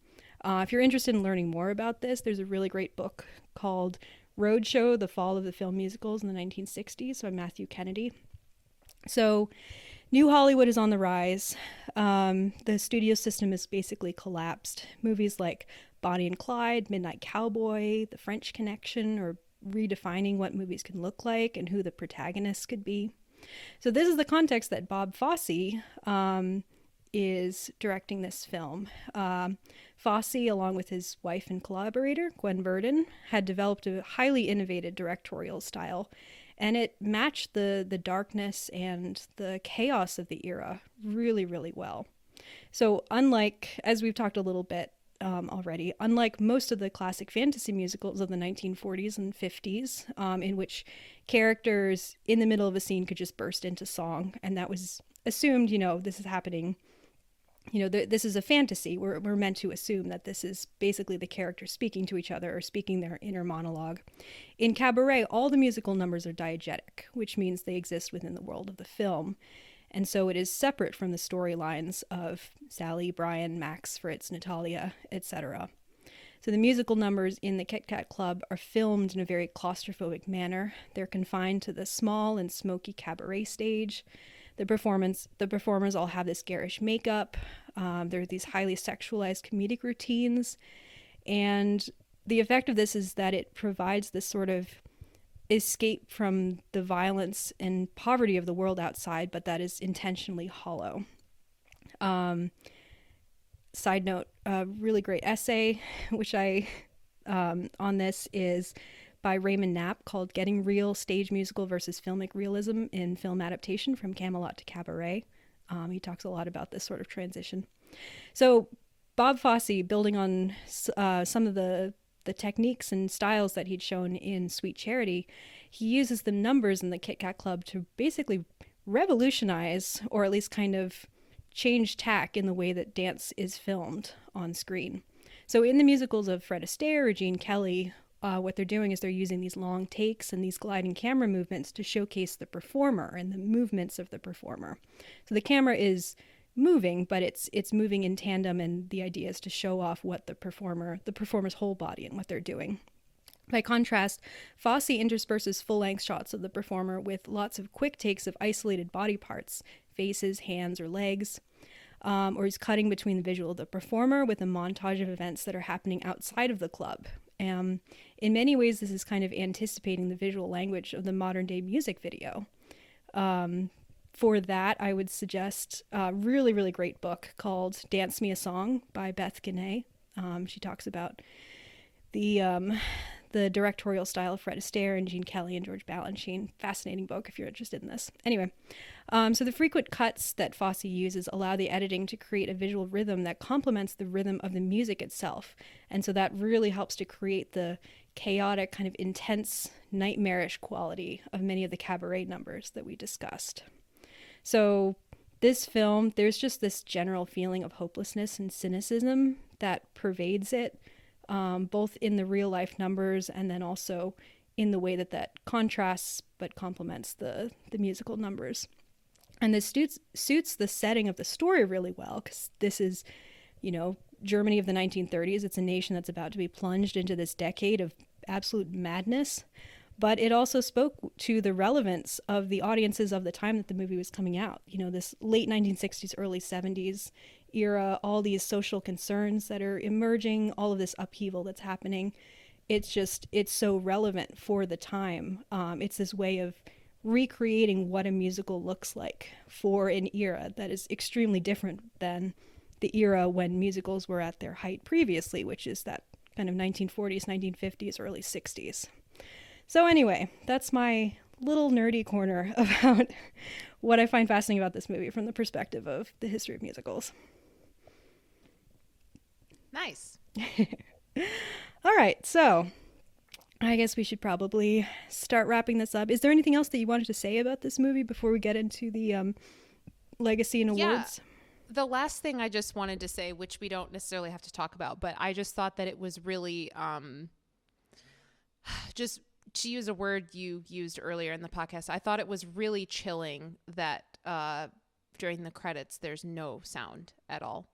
If you're interested in learning more about this, there's a really great book called Roadshow, The Fall of the Film Musicals in the 1960s by Matthew Kennedy. So New Hollywood is on the rise. The studio system is basically collapsed. Movies like Bonnie and Clyde, Midnight Cowboy, The French Connection are redefining what movies can look like and who the protagonists could be. So this is the context that Bob Fosse is directing this film. Fosse, along with his wife and collaborator, Gwen Verdon, had developed a highly innovative directorial style, and it matched the darkness and the chaos of the era really, really well. So unlike, as we've talked a little bit already, unlike most of the classic fantasy musicals of the 1940s and 50s, in which characters in the middle of a scene could just burst into song, and that was assumed, this is happening, this is a fantasy. We're meant to assume that this is basically the characters speaking to each other or speaking their inner monologue. In Cabaret, all the musical numbers are diegetic, which means they exist within the world of the film. And so it is separate from the storylines of Sally, Brian, Max, Fritz, Natalia, etc. So the musical numbers in the Kit Kat Club are filmed in a very claustrophobic manner. They're confined to the small and smoky cabaret stage. The performers all have this garish makeup. There are these highly sexualized comedic routines. And the effect of this is that it provides this sort of escape from the violence and poverty of the world outside, but that is intentionally hollow. Side note, a really great essay, which I on this is by Raymond Knapp called Getting Real, Stage Musical versus Filmic Realism in Film Adaptation from Camelot to Cabaret. He talks a lot about this sort of transition. So Bob Fosse, building on some of the techniques and styles that he'd shown in Sweet Charity, he uses the numbers in the Kit Kat Club to basically revolutionize, or at least kind of change tack in the way that dance is filmed on screen. So in the musicals of Fred Astaire or Gene Kelly, what they're doing is they're using these long takes and these gliding camera movements to showcase the performer and the movements of the performer. So the camera is moving, but it's moving in tandem, and the idea is to show off what the performer's whole body and what they're doing. By contrast, Fosse intersperses full-length shots of the performer with lots of quick takes of isolated body parts, faces, hands, or legs. Or he's cutting between the visual of the performer with a montage of events that are happening outside of the club. In many ways, this is kind of anticipating the visual language of the modern-day music video. For that, I would suggest a really, really great book called Dance Me a Song by Beth Ganet. She talks about the directorial style of Fred Astaire and Gene Kelly and George Balanchine. Fascinating book if you're interested in this. Anyway, so the frequent cuts that Fosse uses allow the editing to create a visual rhythm that complements the rhythm of the music itself. And so that really helps to create the chaotic, kind of intense, nightmarish quality of many of the cabaret numbers that we discussed. So this film, there's just this general feeling of hopelessness and cynicism that pervades it, both in the real life numbers and then also in the way that contrasts but complements the musical numbers. And this suits the setting of the story really well, because this is, Germany of the 1930s. It's a nation that's about to be plunged into this decade of absolute madness. But it also spoke to the relevance of the audiences of the time that the movie was coming out. This late 1960s, early 70s era, all these social concerns that are emerging, all of this upheaval that's happening. It's so relevant for the time. It's this way of recreating what a musical looks like for an era that is extremely different than the era when musicals were at their height previously, which is that kind of 1940s, 1950s, early 60s. So anyway, that's my little nerdy corner about what I find fascinating about this movie from the perspective of the history of musicals. Nice. All right, so I guess we should probably start wrapping this up. Is there anything else that you wanted to say about this movie before we get into the legacy and awards? The last thing I just wanted to say, which we don't necessarily have to talk about, but I just thought that it was really just to use a word you used earlier in the podcast, I thought it was really chilling that during the credits there's no sound at all.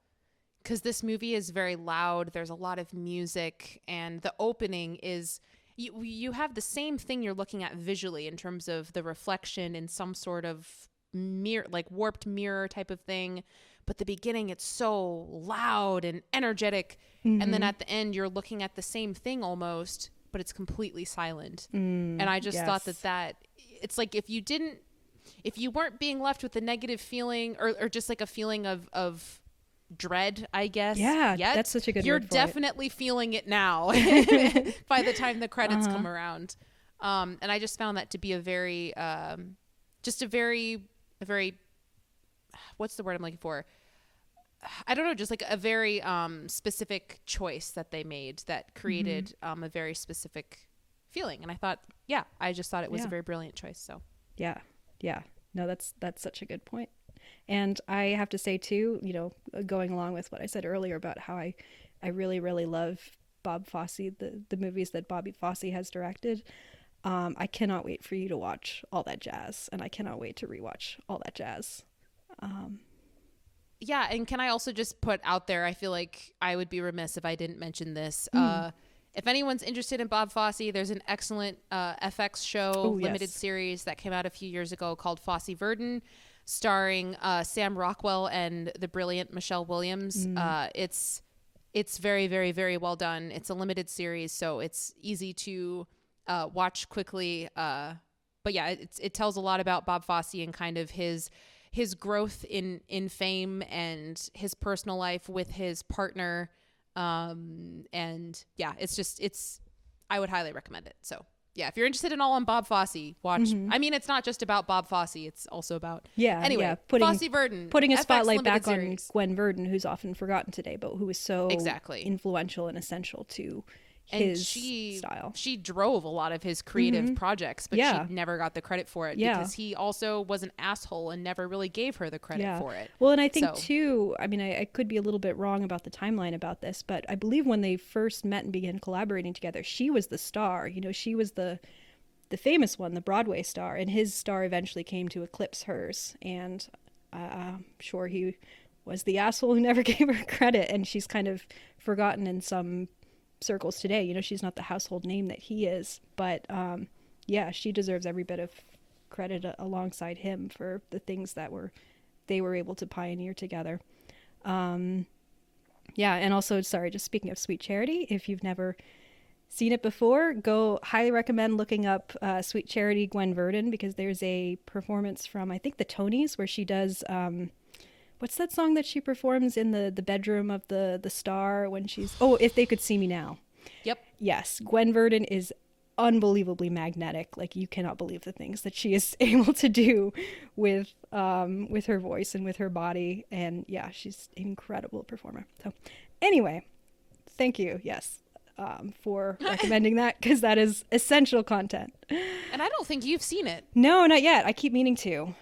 Because this movie is very loud. There's a lot of music, and the opening is you have the same thing you're looking at visually in terms of the reflection in some sort of mirror, like warped mirror type of thing. But the beginning, it's so loud and energetic. Mm-hmm. And then at the end, you're looking at the same thing almost, but it's completely silent. And I just thought that it's like if you weren't being left with a negative feeling or just like a feeling of dread, I guess. Yeah, that's such a good You're word for definitely feeling it now by the time the credits come around. And I just found that to be a very, just a very, what's the word I'm looking for? I don't know, just like a very specific choice that they made that created a very specific feeling. And I thought, I just thought it was a very brilliant choice. So yeah. No, that's such a good point. And I have to say too, you know, going along with what I said earlier about how I really, really love Bob Fosse, the movies that Bobby Fosse has directed. I cannot wait for you to watch All That Jazz, and I cannot wait to rewatch All That Jazz. Yeah, and can I also just put out there, I feel like I would be remiss if I didn't mention this. If anyone's interested in Bob Fosse, there's an excellent FX show, limited series that came out a few years ago called Fosse Verdon, starring Sam Rockwell and the brilliant Michelle Williams. It's very, very, very well done. It's a limited series, so it's easy to watch quickly. But yeah, it tells a lot about Bob Fosse and kind of his growth in fame and his personal life with his partner. And yeah, I would highly recommend it. So yeah, if you're interested in all on Bob Fosse, watch. I mean, it's not just about Bob Fosse. It's also about, Fosse Verdon. Putting a FX spotlight back series. on Gwen Verdon, who's often forgotten today, but who was so influential and essential to his style. She drove a lot of his creative projects, but she never got the credit for it because he also was an asshole and never really gave her the credit for it. Well, and I think too, I mean, I could be a little bit wrong about the timeline about this, but I believe when they first met and began collaborating together, she was the star. You know, she was the famous one, the Broadway star, and his star eventually came to eclipse hers. And I'm sure he was the asshole who never gave her credit, and she's kind of forgotten in some circles today. You know, she's not the household name that he is, but she deserves every bit of credit alongside him for the things that they were able to pioneer together. And also, just speaking of Sweet Charity, if you've never seen it before, highly recommend looking up Sweet Charity Gwen Verdon, because there's a performance from, I think, the Tonys, where she does what's that song that she performs in the bedroom of the star when she's... Oh, If They Could See Me Now. Yep. Yes. Gwen Verdon is unbelievably magnetic. Like, you cannot believe the things that she is able to do with her voice and with her body. And yeah, she's an incredible performer. So anyway, thank you. Yes. For recommending that, because that is essential content. And I don't think you've seen it. No, not yet. I keep meaning to.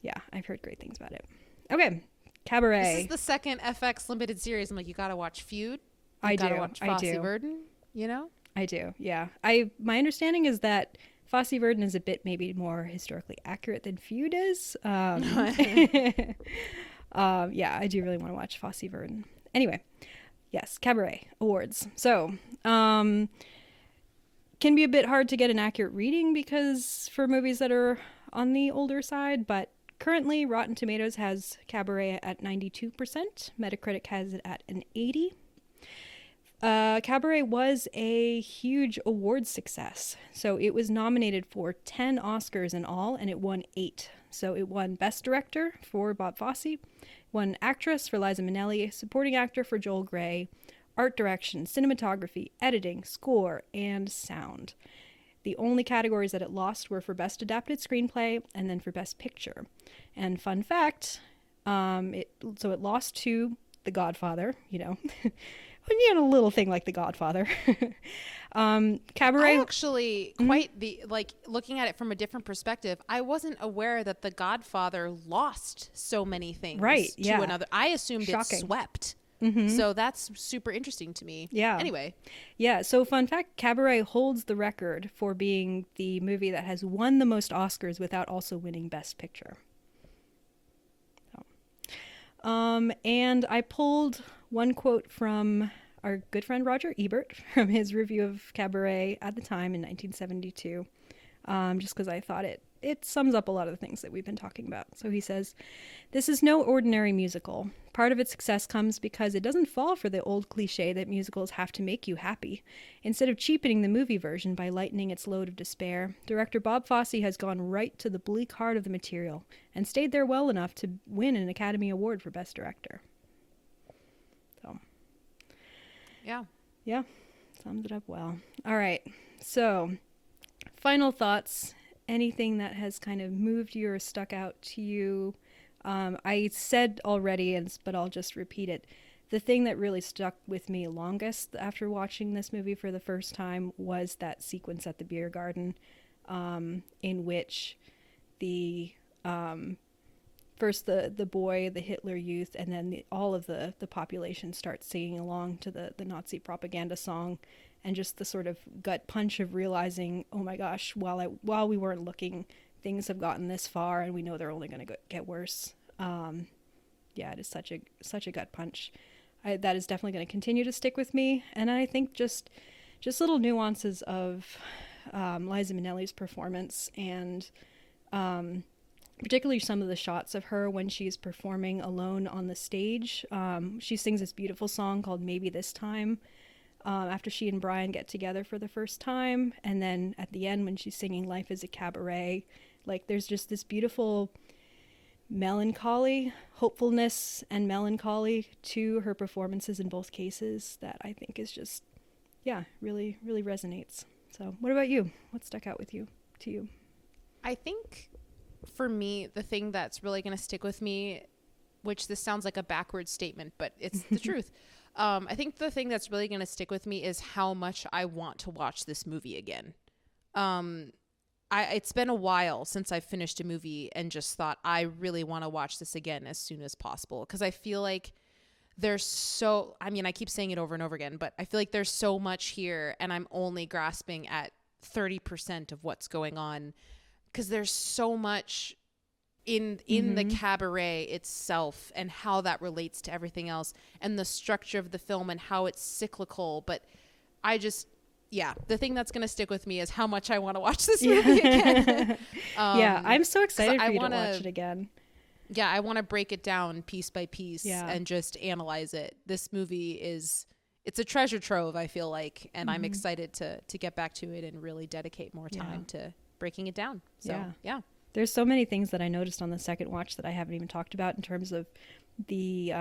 Yeah, I've heard great things about it. Okay, Cabaret. This is the second FX limited series. I'm like, you gotta watch Feud. I do. Watch Fosse Verdon. You know. I do. Yeah. My understanding is that Fosse Verdon is a bit maybe more historically accurate than Feud is. I do really want to watch Fosse Verdon. Anyway, yes, Cabaret awards. So, can be a bit hard to get an accurate reading because for movies that are on the older side, but currently Rotten Tomatoes has Cabaret at 92%. Metacritic has it at an 80. Cabaret was a huge award success. So it was nominated for 10 Oscars in all, and it won 8. So it won Best Director for Bob Fosse, won Actress for Liza Minnelli, Supporting Actor for Joel Grey, Art Direction, Cinematography, Editing, Score, and Sound. The only categories that it lost were for Best Adapted Screenplay and then for Best Picture. And fun fact, it lost to The Godfather, you know. A little thing like The Godfather. Cabaret. I actually looking at it from a different perspective. I wasn't aware that The Godfather lost so many things to another. I assumed it swept. So that's super interesting to me. Yeah. Anyway. Yeah. So fun fact, Cabaret holds the record for being the movie that has won the most Oscars without also winning Best Picture. So, and I pulled one quote from our good friend Roger Ebert from his review of Cabaret at the time in 1972, just because I thought it sums up a lot of the things that we've been talking about. So he says, "This is no ordinary musical. Part of its success comes because it doesn't fall for the old cliche that musicals have to make you happy. Instead of cheapening the movie version by lightening its load of despair, director Bob Fosse has gone right to the bleak heart of the material and stayed there well enough to win an Academy Award for Best Director." So, yeah. Sums it up well. All right. So, final thoughts. Anything that has kind of moved you or stuck out to you? I said already, but I'll just repeat it. The thing that really stuck with me longest after watching this movie for the first time was that sequence at the beer garden, in which the first the boy, the Hitler Youth, and then all of the population starts singing along to the Nazi propaganda song, and just the sort of gut punch of realizing, oh my gosh, while we weren't looking, things have gotten this far, and we know they're only going to get worse. Yeah, it is such a gut punch. That is definitely going to continue to stick with me, and I think just little nuances of Liza Minnelli's performance, and particularly some of the shots of her when she's performing alone on the stage. She sings this beautiful song called Maybe This Time after she and Brian get together for the first time, and then at the end when she's singing Life is a Cabaret, like there's just this beautiful melancholy, hopefulness and melancholy to her performances in both cases that I think is just, yeah, really, really resonates. So what about you? What stuck out to you? I think for me, the thing that's really going to stick with me, which this sounds like a backward statement, but it's the truth. I think the thing that's really going to stick with me is how much I want to watch this movie again. It's been a while since I finished a movie and just thought I really want to watch this again as soon as possible, because I feel like I keep saying it over and over again, but I feel like there's so much here and I'm only grasping at 30% of what's going on, because there's so much in the cabaret itself and how that relates to everything else, and the structure of the film and how it's cyclical. But the thing that's going to stick with me is how much I want to watch this movie again. Yeah, I'm so excited for you to watch it again. Yeah, I want to break it down piece by piece and just analyze it. This movie it's a treasure trove, I feel like, and I'm excited to get back to it and really dedicate more time to breaking it down. So, yeah. There's so many things that I noticed on the second watch that I haven't even talked about in terms of the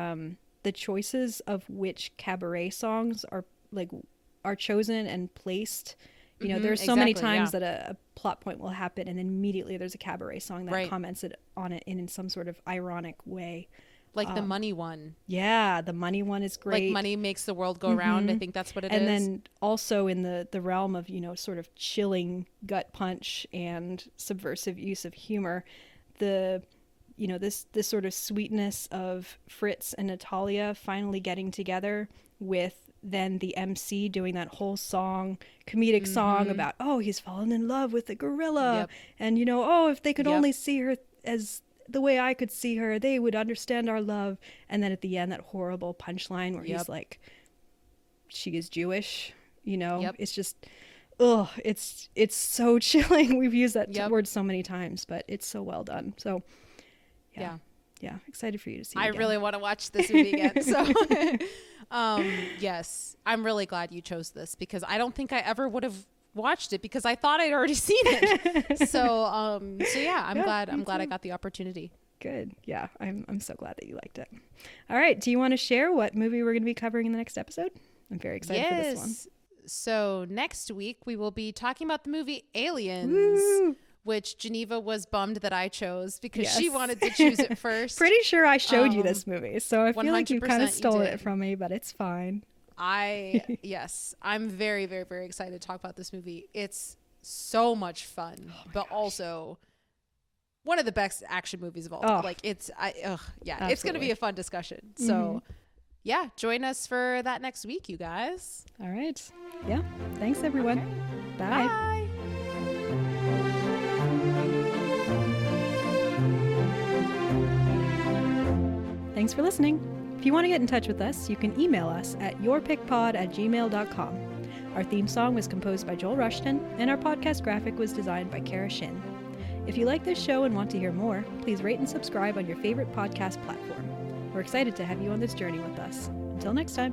choices of which cabaret songs are chosen and placed. You know, there's so many times that a plot point will happen and then immediately there's a cabaret song that comments on it in some sort of ironic way. Like the money one. Yeah, the money one is great. Like money makes the world go round. I think that's what it is. And then also in the realm of, sort of chilling gut punch and subversive use of humor, this sort of sweetness of Fritz and Natalia finally getting together with then the MC doing that whole comedic song about, oh, he's fallen in love with the gorilla. And, if they could only see her as the way I could see her, they would understand our love. And then at the end, that horrible punchline where he's like, she is Jewish, it's just, it's so chilling. We've used that word so many times, but it's so well done. So yeah, excited for you to see it again. I really want to watch this movie again. So yes, I'm really glad you chose this, because I don't think I ever would have watched it because I thought I'd already seen it. So yeah, I'm glad I got the opportunity. Good. Yeah, I'm so glad that you liked it. All right, do you want to share what movie we're going to be covering in the next episode? I'm very excited for this one. So next week we will be talking about the movie Aliens. Woo! Which Geneva was bummed that I chose because she wanted to choose it first. Pretty sure I showed you this movie, so I feel like you kind of stole it from me, but it's fine. Yes, I'm very, very, very excited to talk about this movie. It's so much fun, but also one of the best action movies of all time. Like it's going to be a fun discussion. So yeah, join us for that next week, you guys. All right. Yeah. Thanks everyone. Okay. Bye. Bye. Thanks for listening. If you want to get in touch with us, you can email us at yourpickpod@gmail.com. Our theme song was composed by Joel Rushton, and our podcast graphic was designed by Kara Shin. If you like this show and want to hear more, please rate and subscribe on your favorite podcast platform. We're excited to have you on this journey with us. Until next time.